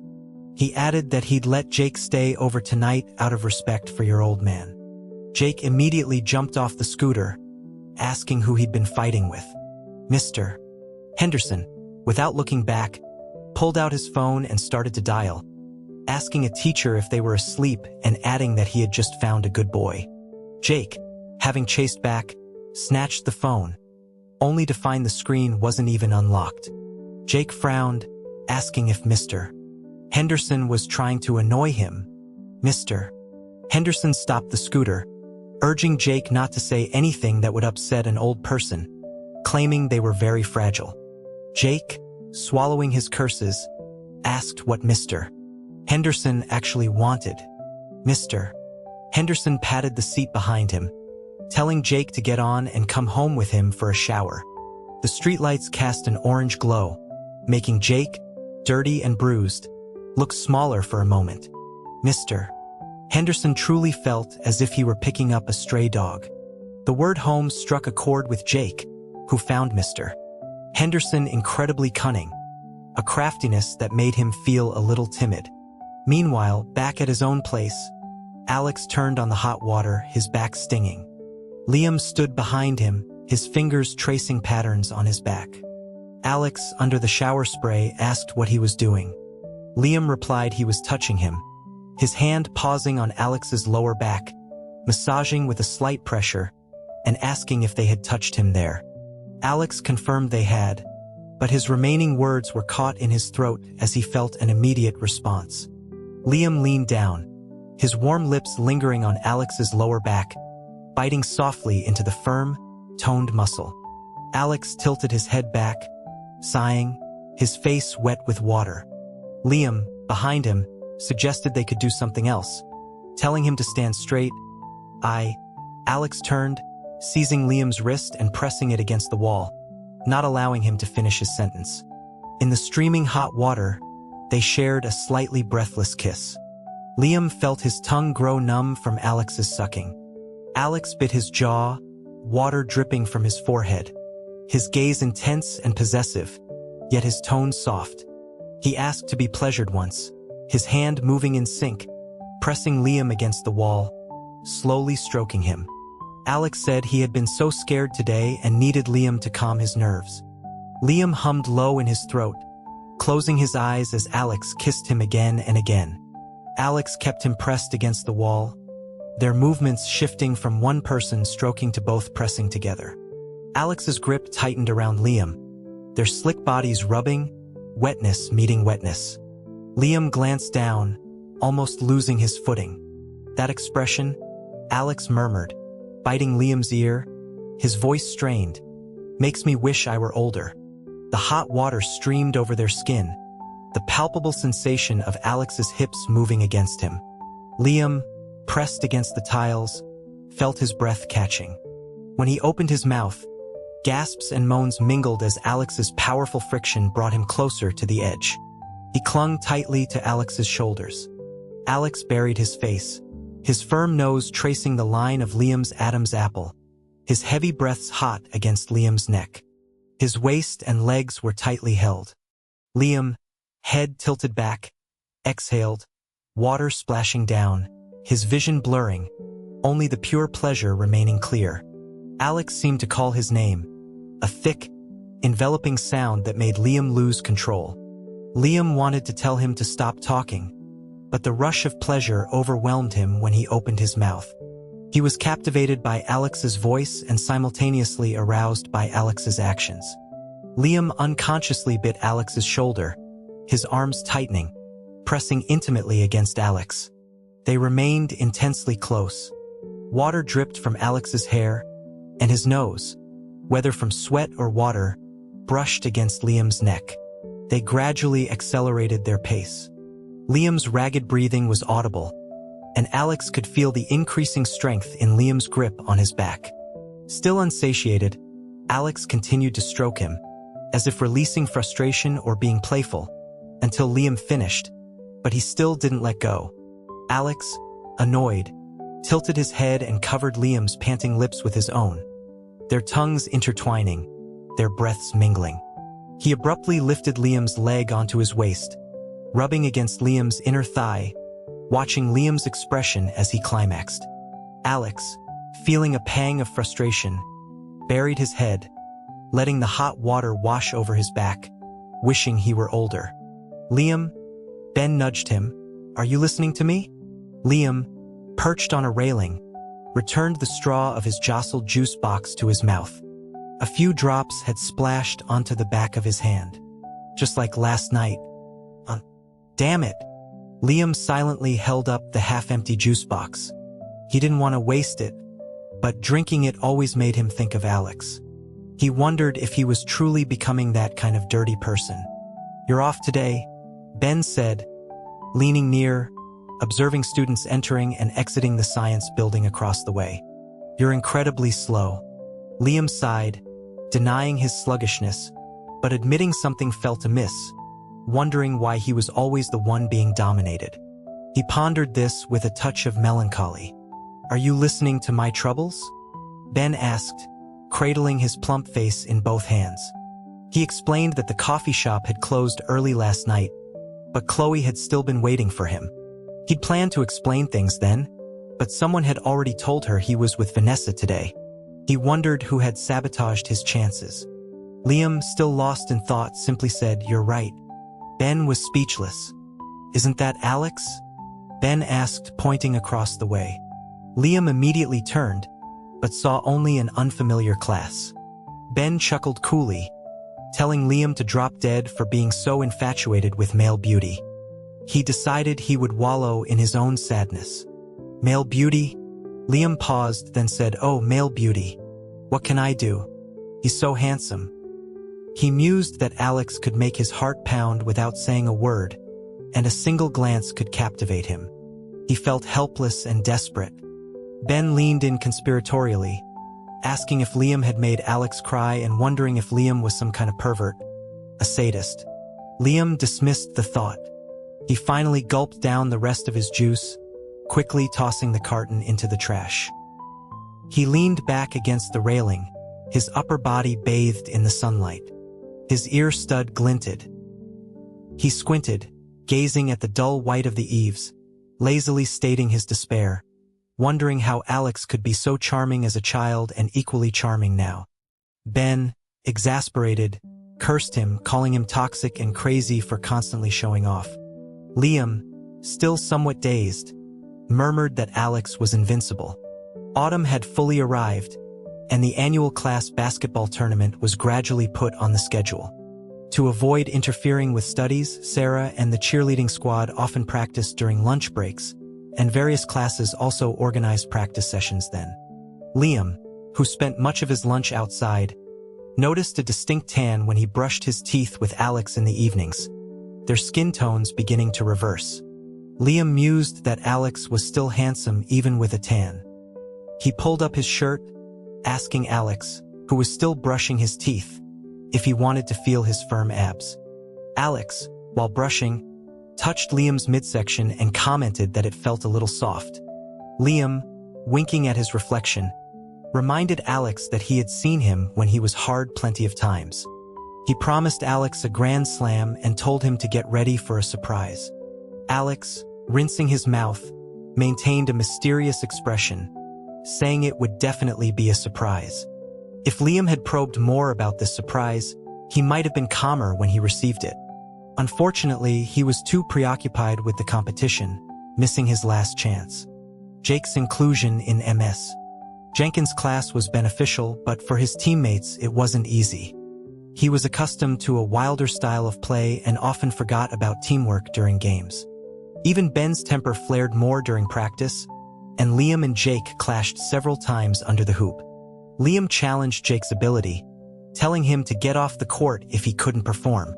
He added that he'd let Jake stay over tonight out of respect for your old man. Jake immediately jumped off the scooter, asking who he'd been fighting with. Mr. Henderson, without looking back, pulled out his phone and started to dial, asking a teacher if they were asleep and adding that he had just found a good boy. Jake, having chased back, snatched the phone, only to find the screen wasn't even unlocked. Jake frowned, asking if Mr. Henderson was trying to annoy him. Mr. Henderson stopped the scooter, urging Jake not to say anything that would upset an old person, claiming they were very fragile. Jake, swallowing his curses, asked what Mr. Henderson actually wanted. Mr. Henderson patted the seat behind him, telling Jake to get on and come home with him for a shower. The streetlights cast an orange glow, making Jake, dirty and bruised, look smaller for a moment. Mr. Henderson truly felt as if he were picking up a stray dog. The word home struck a chord with Jake, who found Mr. Henderson incredibly cunning, a craftiness that made him feel a little timid. Meanwhile, back at his own place, Alex turned on the hot water, his back stinging. Liam stood behind him, his fingers tracing patterns on his back. Alex, under the shower spray, asked what he was doing. Liam replied he was touching him, his hand pausing on Alex's lower back, massaging with a slight pressure, and asking if they had touched him there. Alex confirmed they had, but his remaining words were caught in his throat as he felt an immediate response. Liam leaned down, his warm lips lingering on Alex's lower back, biting softly into the firm, toned muscle. Alex tilted his head back, sighing, his face wet with water. Liam, behind him, suggested they could do something else, telling him to stand straight. Alex turned, seizing Liam's wrist and pressing it against the wall, not allowing him to finish his sentence. In the streaming hot water, they shared a slightly breathless kiss. Liam felt his tongue grow numb from Alex's sucking. Alex bit his jaw, water dripping from his forehead, his gaze intense and possessive, yet his tone soft. He asked to be pleasured once, his hand moving in sync, pressing Liam against the wall, slowly stroking him. Alex said he had been so scared today and needed Liam to calm his nerves. Liam hummed low in his throat, closing his eyes as Alex kissed him again and again. Alex kept him pressed against the wall, their movements shifting from one person stroking to both pressing together. Alex's grip tightened around Liam, their slick bodies rubbing, wetness meeting wetness. Liam glanced down, almost losing his footing. That expression, Alex murmured, biting Liam's ear, his voice strained, makes me wish I were older. The hot water streamed over their skin, the palpable sensation of Alex's hips moving against him. Liam, pressed against the tiles, felt his breath catching. When he opened his mouth, gasps and moans mingled as Alex's powerful friction brought him closer to the edge. He clung tightly to Alex's shoulders. Alex buried his face, his firm nose tracing the line of Liam's Adam's apple, his heavy breaths hot against Liam's neck. His waist and legs were tightly held. Liam, head tilted back, exhaled, water splashing down, his vision blurring, only the pure pleasure remaining clear. Alex seemed to call his name, a thick, enveloping sound that made Liam lose control. Liam wanted to tell him to stop talking, but the rush of pleasure overwhelmed him when he opened his mouth. He was captivated by Alex's voice and simultaneously aroused by Alex's actions. Liam unconsciously bit Alex's shoulder, his arms tightening, pressing intimately against Alex. They remained intensely close. Water dripped from Alex's hair, and his nose, whether from sweat or water, brushed against Liam's neck. They gradually accelerated their pace. Liam's ragged breathing was audible, and Alex could feel the increasing strength in Liam's grip on his back. Still unsatiated, Alex continued to stroke him, as if releasing frustration or being playful, until Liam finished, but he still didn't let go. Alex, annoyed, tilted his head and covered Liam's panting lips with his own, their tongues intertwining, their breaths mingling. He abruptly lifted Liam's leg onto his waist, rubbing against Liam's inner thigh, watching Liam's expression as he climaxed. Alex, feeling a pang of frustration, buried his head, letting the hot water wash over his back, wishing he were older. "Liam," Ben nudged him, "are you listening to me?" Liam, perched on a railing, returned the straw of his jostled juice box to his mouth. A few drops had splashed onto the back of his hand. Just like last night. Damn it! Liam silently held up the half-empty juice box. He didn't want to waste it, but drinking it always made him think of Alex. He wondered if he was truly becoming that kind of dirty person. "You're off today," Ben said, leaning near, observing students entering and exiting the science building across the way. "You're incredibly slow." Liam sighed, denying his sluggishness, but admitting something felt amiss, wondering why he was always the one being dominated. He pondered this with a touch of melancholy. "Are you listening to my troubles?" Ben asked, cradling his plump face in both hands. He explained that the coffee shop had closed early last night, but Chloe had still been waiting for him. He'd planned to explain things then, but someone had already told her he was with Vanessa today. He wondered who had sabotaged his chances. Liam, still lost in thought, simply said, "You're right." Ben was speechless. "Isn't that Alex?" Ben asked, pointing across the way. Liam immediately turned, but saw only an unfamiliar class. Ben chuckled coolly, telling Liam to drop dead for being so infatuated with male beauty. He decided he would wallow in his own sadness. "Male beauty?" Liam paused, then said, "Oh, male beauty. What can I do? He's so handsome." He mused that Alex could make his heart pound without saying a word, and a single glance could captivate him. He felt helpless and desperate. Ben leaned in conspiratorially, asking if Liam had made Alex cry and wondering if Liam was some kind of pervert, a sadist. Liam dismissed the thought. He finally gulped down the rest of his juice, quickly tossing the carton into the trash. He leaned back against the railing, his upper body bathed in the sunlight. His ear stud glinted. He squinted, gazing at the dull white of the eaves, lazily stating his despair, wondering how Alex could be so charming as a child and equally charming now. Ben, exasperated, cursed him, calling him toxic and crazy for constantly showing off. Liam, still somewhat dazed, murmured that Alex was invincible. Autumn had fully arrived, and the annual class basketball tournament was gradually put on the schedule. To avoid interfering with studies, Sarah and the cheerleading squad often practiced during lunch breaks, and various classes also organized practice sessions then. Liam, who spent much of his lunch outside, noticed a distinct tan when he brushed his teeth with Alex in the evenings, their skin tones beginning to reverse. Liam mused that Alex was still handsome even with a tan. He pulled up his shirt, asking Alex, who was still brushing his teeth, if he wanted to feel his firm abs. Alex, while brushing, touched Liam's midsection and commented that it felt a little soft. Liam, winking at his reflection, reminded Alex that he had seen him when he was hard plenty of times. He promised Alex a grand slam and told him to get ready for a surprise. Alex, rinsing his mouth, maintained a mysterious expression, saying it would definitely be a surprise. If Liam had probed more about this surprise, he might have been calmer when he received it. Unfortunately, he was too preoccupied with the competition, missing his last chance. Jake's inclusion in MS. Jenkins' class was beneficial, but for his teammates it wasn't easy. He was accustomed to a wilder style of play and often forgot about teamwork during games. Even Ben's temper flared more during practice, and Liam and Jake clashed several times under the hoop. Liam challenged Jake's ability, telling him to get off the court if he couldn't perform.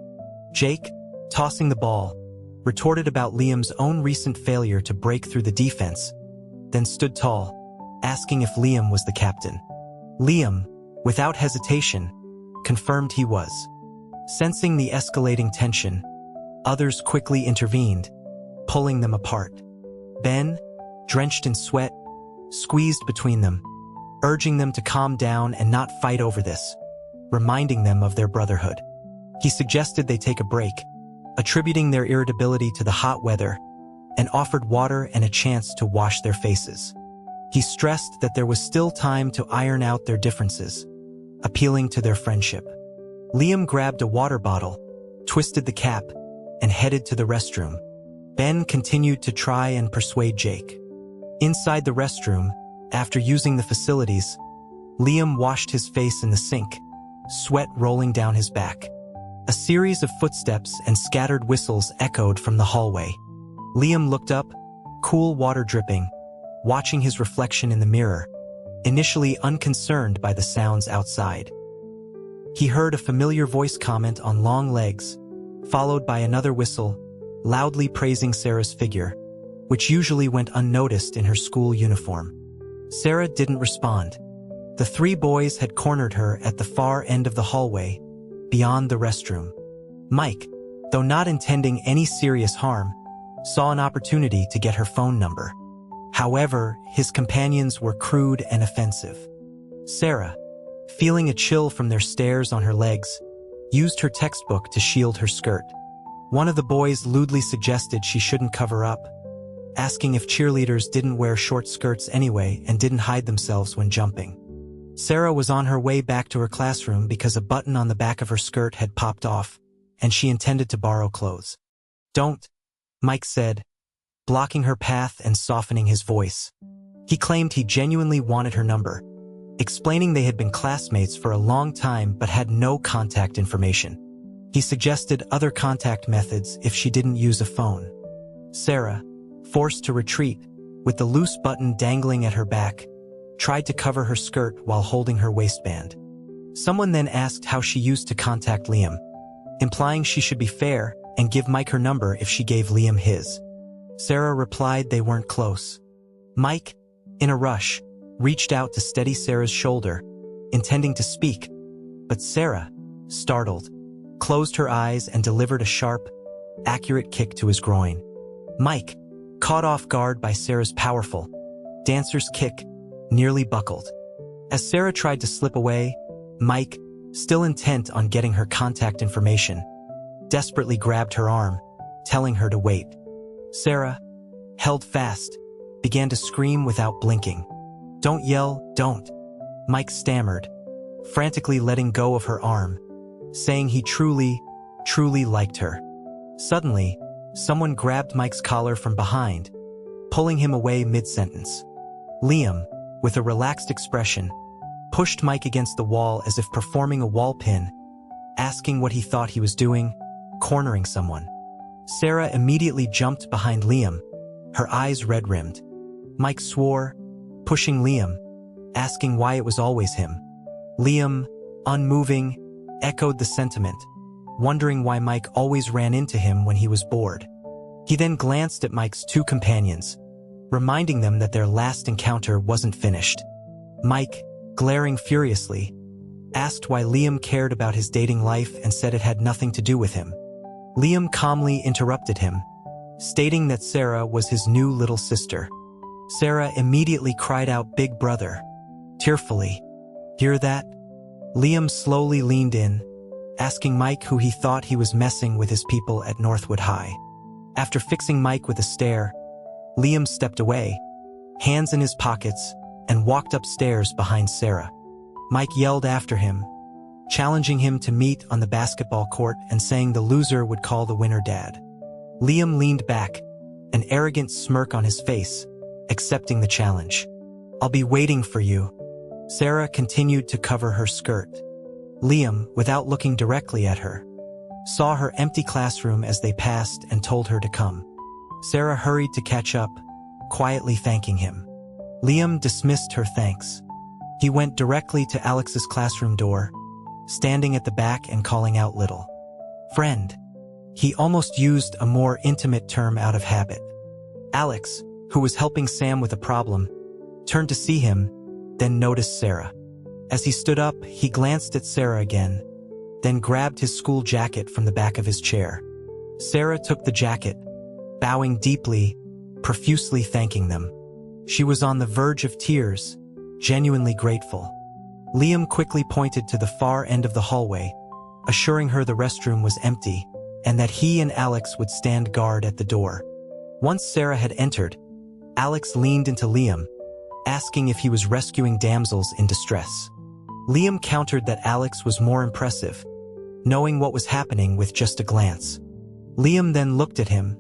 Jake, tossing the ball, retorted about Liam's own recent failure to break through the defense, then stood tall, asking if Liam was the captain. Liam, without hesitation, confirmed he was. Sensing the escalating tension, others quickly intervened, pulling them apart. Ben, drenched in sweat, squeezed between them, urging them to calm down and not fight over this. reminding them of their brotherhood. He suggested they take a break, attributing their irritability to the hot weather, and offered water and a chance to wash their faces. He stressed that there was still time to iron out their differences, appealing to their friendship. Liam grabbed a water bottle, twisted the cap, and headed to the restroom. Ben continued to try and persuade Jake. Inside the restroom, after using the facilities, Liam washed his face in the sink, sweat rolling down his back. A series of footsteps and scattered whistles echoed from the hallway. Liam looked up, cool water dripping, watching his reflection in the mirror, initially unconcerned by the sounds outside. He heard a familiar voice comment on long legs, followed by another whistle, loudly praising Sarah's figure, which usually went unnoticed in her school uniform. Sarah didn't respond. The three boys had cornered her at the far end of the hallway, beyond the restroom. Mike, though not intending any serious harm, saw an opportunity to get her phone number. However, his companions were crude and offensive. Sarah, feeling a chill from their stares on her legs, used her textbook to shield her skirt. One of the boys lewdly suggested she shouldn't cover up, asking if cheerleaders didn't wear short skirts anyway and didn't hide themselves when jumping. Sarah was on her way back to her classroom because a button on the back of her skirt had popped off, and she intended to borrow clothes. "Don't," Mike said, blocking her path and softening his voice. He claimed he genuinely wanted her number, explaining they had been classmates for a long time but had no contact information. He suggested other contact methods if she didn't use a phone. Sarah, forced to retreat, with the loose button dangling at her back, tried to cover her skirt while holding her waistband. Someone then asked how she used to contact Liam, implying she should be fair and give Mike her number if she gave Liam his. Sarah replied they weren't close. Mike, in a rush, reached out to steady Sarah's shoulder, intending to speak, but Sarah, startled, closed her eyes and delivered a sharp, accurate kick to his groin. Mike, caught off guard by Sarah's powerful, dancer's kick, nearly buckled. As Sarah tried to slip away, Mike, still intent on getting her contact information, desperately grabbed her arm, telling her to wait. Sarah, held fast, began to scream without blinking. "Don't yell, don't," Mike stammered, frantically letting go of her arm, saying he truly liked her. Suddenly, someone grabbed Mike's collar from behind, pulling him away mid-sentence. Liam, with a relaxed expression, pushed Mike against the wall as if performing a wall pin, asking what he thought he was doing, cornering someone. Sarah immediately jumped behind Liam, her eyes red-rimmed. Mike swore, pushing Liam, asking why it was always him. Liam, unmoving, echoed the sentiment, wondering why Mike always ran into him when he was bored. He then glanced at Mike's two companions, reminding them that their last encounter wasn't finished. Mike, glaring furiously, asked why Liam cared about his dating life and said it had nothing to do with him. Liam calmly interrupted him, stating that Sarah was his new little sister. Sarah immediately cried out, "Big brother," tearfully. "Hear that?" Liam slowly leaned in, asking Mike who he thought he was messing with his people at Northwood High. After fixing Mike with a stare, Liam stepped away, hands in his pockets, and walked upstairs behind Sarah. Mike yelled after him, challenging him to meet on the basketball court and saying the loser would call the winner dad. Liam leaned back, an arrogant smirk on his face, accepting the challenge. "I'll be waiting for you." Sarah continued to cover her skirt. Liam, without looking directly at her, saw her empty classroom as they passed and told her to come. Sarah hurried to catch up, quietly thanking him. Liam dismissed her thanks. He went directly to Alex's classroom door, standing at the back and calling out "Little friend." He almost used a more intimate term out of habit. Alex, who was helping Sam with a problem, turned to see him, then noticed Sarah. As he stood up, he glanced at Sarah again, then grabbed his school jacket from the back of his chair. Sarah took the jacket, bowing deeply, profusely thanking them. She was on the verge of tears, genuinely grateful. Liam quickly pointed to the far end of the hallway, assuring her the restroom was empty and that he and Alex would stand guard at the door. Once Sarah had entered, Alex leaned into Liam, asking if he was rescuing damsels in distress. Liam countered that Alex was more impressive, knowing what was happening with just a glance. Liam then looked at him,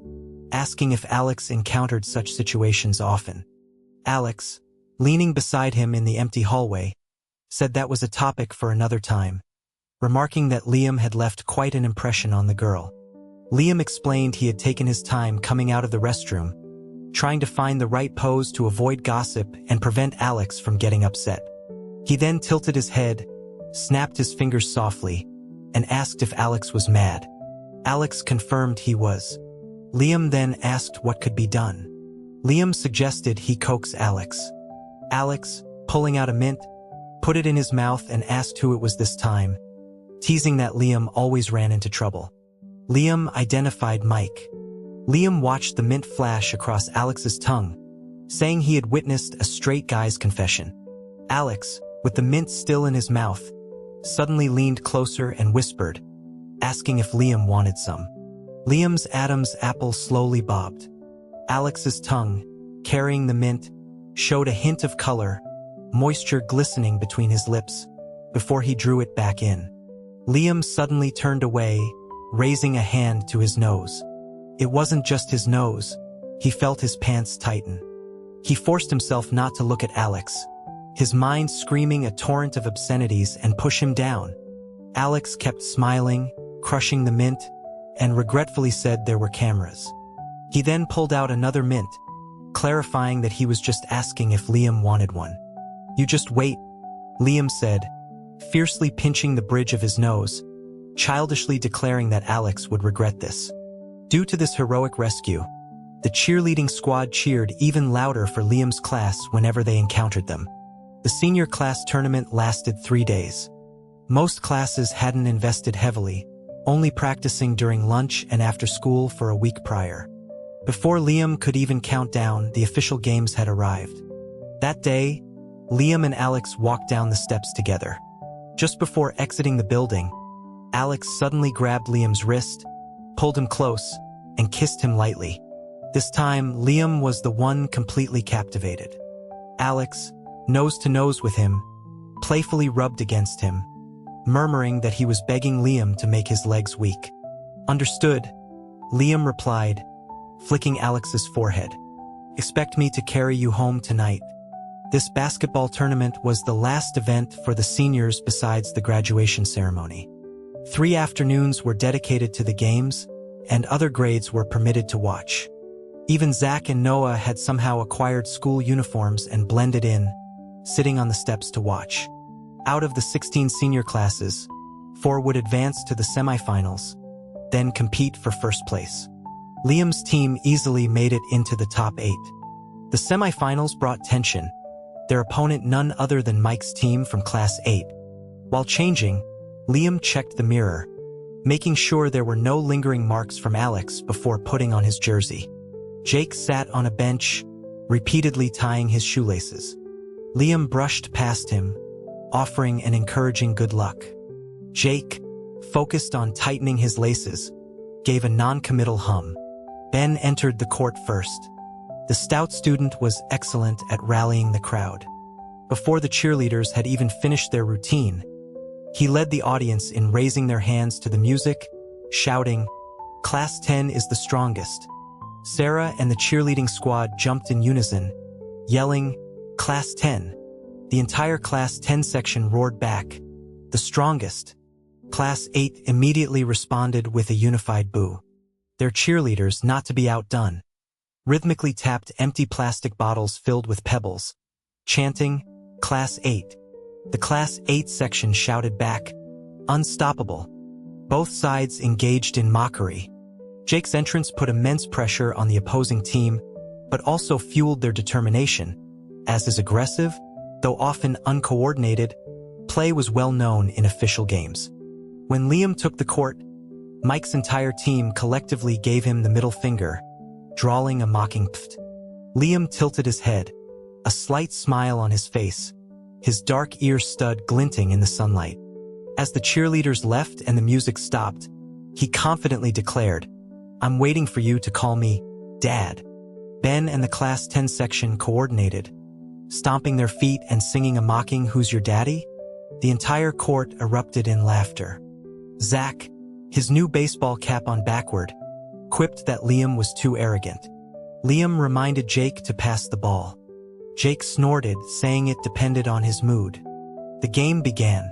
asking if Alex encountered such situations often. Alex, leaning beside him in the empty hallway, said that was a topic for another time, remarking that Liam had left quite an impression on the girl. Liam explained he had taken his time coming out of the restroom, trying to find the right pose to avoid gossip and prevent Alex from getting upset. He then tilted his head, snapped his fingers softly, and asked if Alex was mad. Alex confirmed he was. Liam then asked what could be done. Liam suggested he coax Alex. Alex, pulling out a mint, put it in his mouth and asked who it was this time, teasing that Liam always ran into trouble. Liam identified Mike. Liam watched the mint flash across Alex's tongue, saying he had witnessed a straight guy's confession. Alex, with the mint still in his mouth, suddenly leaned closer and whispered, asking if Liam wanted some. Liam's Adam's apple slowly bobbed. Alex's tongue, carrying the mint, showed a hint of color, moisture glistening between his lips, before he drew it back in. Liam suddenly turned away, raising a hand to his nose. It wasn't just his nose, he felt his pants tighten. He forced himself not to look at Alex, his mind screaming a torrent of obscenities and push him down. Alex kept smiling, crushing the mint, and regretfully said there were cameras. He then pulled out another mint, clarifying that he was just asking if Liam wanted one. "You just wait," Liam said, fiercely pinching the bridge of his nose, childishly declaring that Alex would regret this. Due to this heroic rescue, the cheerleading squad cheered even louder for Liam's class whenever they encountered them. The senior class tournament lasted 3 days. Most classes hadn't invested heavily, only practicing during lunch and after school for a week prior. Before Liam could even count down, the official games had arrived. That day, Liam and Alex walked down the steps together. Just before exiting the building, Alex suddenly grabbed Liam's wrist, pulled him close, and kissed him lightly. This time, Liam was the one completely captivated. Alex, nose to nose with him, playfully rubbed against him, murmuring that he was begging Liam to make his legs weak. "Understood," Liam replied, flicking Alex's forehead. "Expect me to carry you home tonight." This basketball tournament was the last event for the seniors besides the graduation ceremony. 3 afternoons were dedicated to the games, and other grades were permitted to watch. Even Zach and Noah had somehow acquired school uniforms and blended in, sitting on the steps to watch. Out of the 16 senior classes, 4 would advance to the semifinals, then compete for first place. Liam's team easily made it into the top 8. The semifinals brought tension, their opponent none other than Mike's team from Class 8. While changing, Liam checked the mirror, making sure there were no lingering marks from Alex before putting on his jersey. Jake sat on a bench, repeatedly tying his shoelaces. Liam brushed past him, offering an encouraging good luck. Jake, focused on tightening his laces, gave a non-committal hum. Ben entered the court first. The stout student was excellent at rallying the crowd. Before the cheerleaders had even finished their routine, he led the audience in raising their hands to the music, shouting, "Class 10 is the strongest." Sarah and the cheerleading squad jumped in unison, yelling, "Class 10." The entire Class 10 section roared back, "The strongest." Class 8 immediately responded with a unified boo. Their cheerleaders, not to be outdone, rhythmically tapped empty plastic bottles filled with pebbles, chanting, "Class 8." The Class 8 section shouted back, "Unstoppable." Both sides engaged in mockery. Jake's entrance put immense pressure on the opposing team, but also fueled their determination, as his aggressive, though often uncoordinated, play was well known in official games. When Liam took the court, Mike's entire team collectively gave him the middle finger, drawling a mocking pft. Liam tilted his head, a slight smile on his face, his dark ear stud glinting in the sunlight. As the cheerleaders left and the music stopped, he confidently declared, "I'm waiting for you to call me Dad." Ben and the Class 10 section coordinated, stomping their feet and singing a mocking "Who's your daddy?" The entire court erupted in laughter. Zach, his new baseball cap on backward, quipped that Liam was too arrogant. Liam reminded Jake to pass the ball. Jake snorted, saying it depended on his mood. The game began.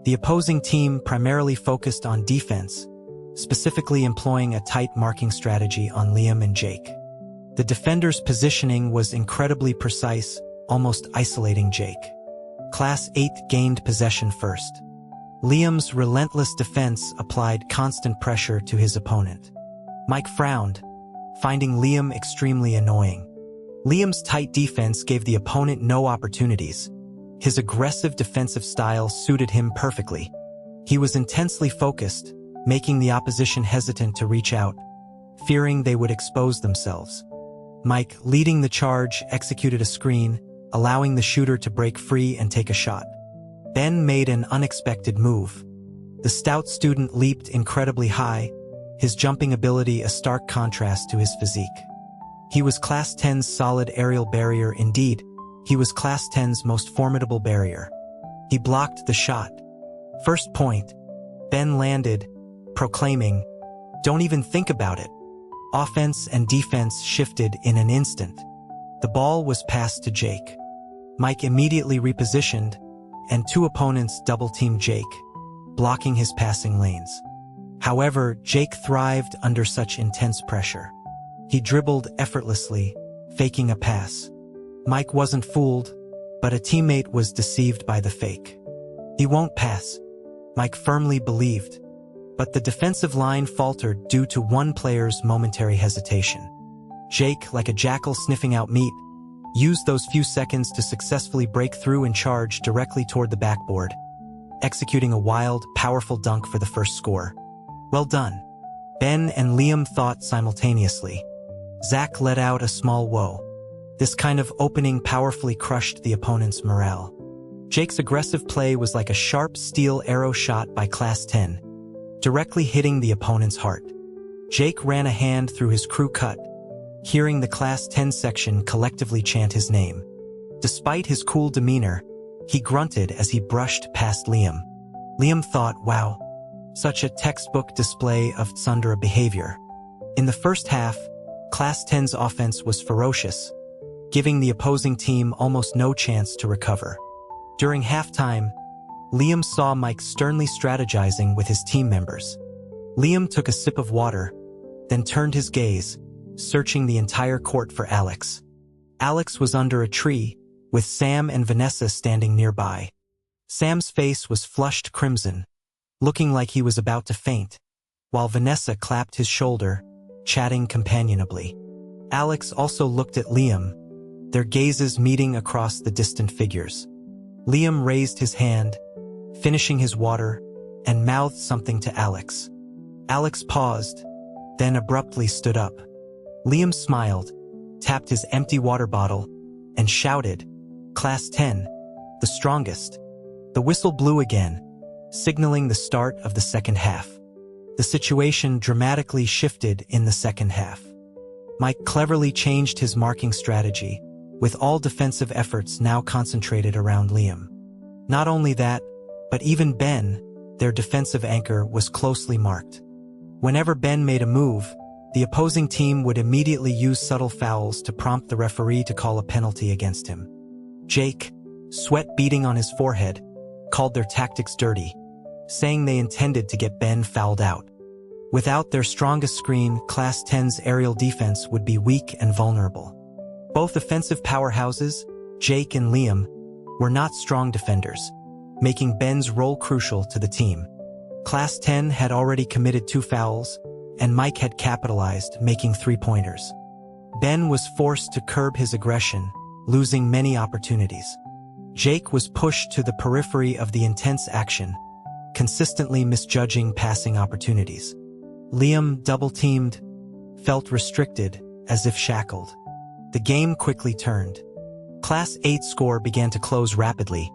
The opposing team primarily focused on defense, specifically employing a tight marking strategy on Liam and Jake. The defender's positioning was incredibly precise, almost isolating Jake. Class 8 gained possession first. Liam's relentless defense applied constant pressure to his opponent. Mike frowned, finding Liam extremely annoying. Liam's tight defense gave the opponent no opportunities. His aggressive defensive style suited him perfectly. He was intensely focused, making the opposition hesitant to reach out, fearing they would expose themselves. Mike, leading the charge, executed a screen, allowing the shooter to break free and take a shot. Ben made an unexpected move. The stout student leaped incredibly high, his jumping ability a stark contrast to his physique. He was Class 10's solid aerial barrier. Indeed, he was Class 10's most formidable barrier. He blocked the shot. First point. Ben landed, proclaiming, "Don't even think about it." Offense and defense shifted in an instant. The ball was passed to Jake. Mike immediately repositioned, and two opponents double-teamed Jake, blocking his passing lanes. However, Jake thrived under such intense pressure. He dribbled effortlessly, faking a pass. Mike wasn't fooled, but a teammate was deceived by the fake. "He won't pass," Mike firmly believed, but the defensive line faltered due to one player's momentary hesitation. Jake, like a jackal sniffing out meat, used those few seconds to successfully break through and charge directly toward the backboard, executing a wild, powerful dunk for the first score. "Well done." Ben and Liam thought simultaneously. Zach let out a small whoa. This kind of opening powerfully crushed the opponent's morale. Jake's aggressive play was like a sharp steel arrow shot by Class 10, directly hitting the opponent's heart. Jake ran a hand through his crew cut, hearing the Class 10 section collectively chant his name. Despite his cool demeanor, he grunted as he brushed past Liam. Liam thought, "Wow, such a textbook display of tsundere behavior." In the first half, Class 10's offense was ferocious, giving the opposing team almost no chance to recover. During halftime, Liam saw Mike sternly strategizing with his team members. Liam took a sip of water, then turned his gaze, searching the entire court for Alex. Alex was under a tree, with Sam and Vanessa standing nearby. Sam's face was flushed crimson, looking like he was about to faint, while Vanessa clapped his shoulder, chatting companionably. Alex also looked at Liam, their gazes meeting across the distant figures. Liam raised his hand, finishing his water, and mouthed something to Alex. Alex paused, then abruptly stood up. Liam smiled, tapped his empty water bottle, and shouted, "Class 10, the strongest." The whistle blew again, signaling the start of the second half. The situation dramatically shifted in the second half. Mike cleverly changed his marking strategy, with all defensive efforts now concentrated around Liam. Not only that, but even Ben, their defensive anchor, was closely marked. Whenever Ben made a move, the opposing team would immediately use subtle fouls to prompt the referee to call a penalty against him. Jake, sweat beading on his forehead, called their tactics dirty, saying they intended to get Ben fouled out. Without their strongest screen, Class 10's aerial defense would be weak and vulnerable. Both offensive powerhouses, Jake and Liam, were not strong defenders, making Ben's role crucial to the team. Class 10 had already committed 2 fouls, and Mike had capitalized, making 3-pointers. Ben was forced to curb his aggression, losing many opportunities. Jake was pushed to the periphery of the intense action, consistently misjudging passing opportunities. Liam, double-teamed, felt restricted, as if shackled. The game quickly turned. Class 8 score began to close rapidly,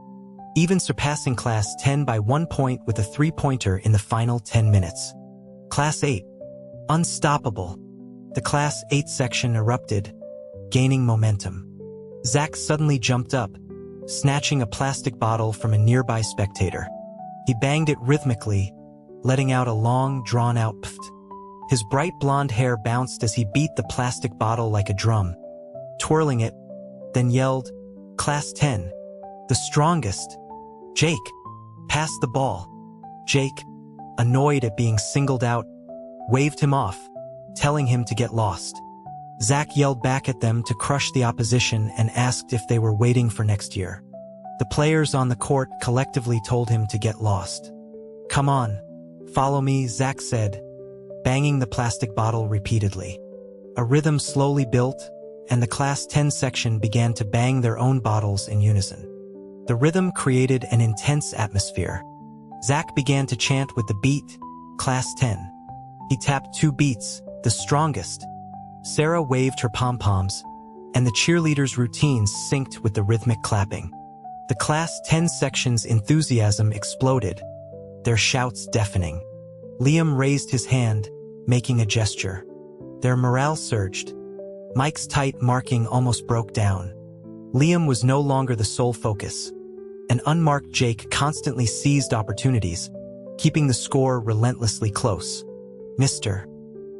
even surpassing Class 10 by 1 point with a 3-pointer in the final 10 minutes. Class 8. Unstoppable. The Class 8 section erupted, gaining momentum. Zach suddenly jumped up, snatching a plastic bottle from a nearby spectator. He banged it rhythmically, letting out a long, drawn-out pft. His bright blonde hair bounced as he beat the plastic bottle like a drum, twirling it, then yelled, "Class 10, the strongest. Jake, pass the ball." Jake, annoyed at being singled out, waved him off, telling him to get lost. Zach yelled back at them to crush the opposition and asked if they were waiting for next year. The players on the court collectively told him to get lost. "Come on, follow me," Zach said, banging the plastic bottle repeatedly. A rhythm slowly built, and the Class 10 section began to bang their own bottles in unison. The rhythm created an intense atmosphere. Zach began to chant with the beat, "Class 10. He tapped 2 beats, the strongest." Sarah waved her pom-poms, and the cheerleaders' routines synced with the rhythmic clapping. The Class 10 section's enthusiasm exploded, their shouts deafening. Liam raised his hand, making a gesture. Their morale surged. Mike's tight marking almost broke down. Liam was no longer the sole focus. An unmarked Jake constantly seized opportunities, keeping the score relentlessly close. Mr.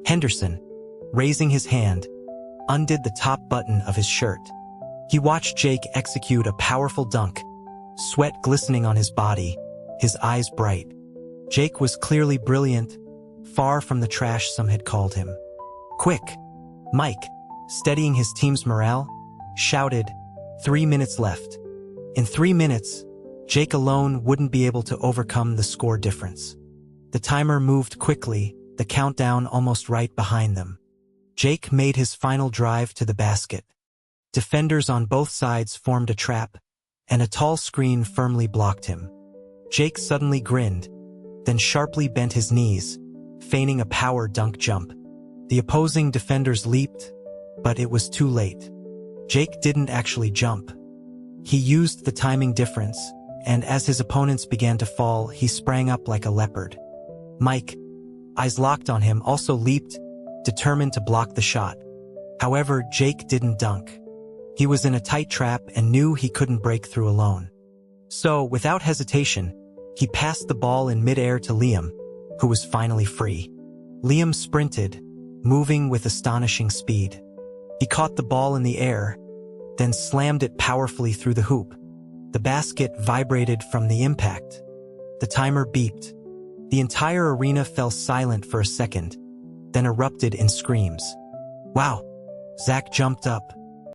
Henderson, raising his hand, undid the top button of his shirt. He watched Jake execute a powerful dunk, sweat glistening on his body, his eyes bright. Jake was clearly brilliant, far from the trash some had called him. "Quick!" Mike, steadying his team's morale, shouted, 3 minutes left. In 3 minutes, Jake alone wouldn't be able to overcome the score difference. The timer moved quickly, the countdown almost right behind them. Jake made his final drive to the basket. Defenders on both sides formed a trap, and a tall screen firmly blocked him. Jake suddenly grinned, then sharply bent his knees, feigning a power dunk jump. The opposing defenders leaped, but it was too late. Jake didn't actually jump. He used the timing difference, and as his opponents began to fall, he sprang up like a leopard. Mike, eyes locked on him, also leaped, determined to block the shot. However, Jake didn't dunk. He was in a tight trap and knew he couldn't break through alone. So, without hesitation, he passed the ball in midair to Liam, who was finally free. Liam sprinted, moving with astonishing speed. He caught the ball in the air, then slammed it powerfully through the hoop. The basket vibrated from the impact. The timer beeped. The entire arena fell silent for a second, then erupted in screams. "Wow!" Zach jumped up,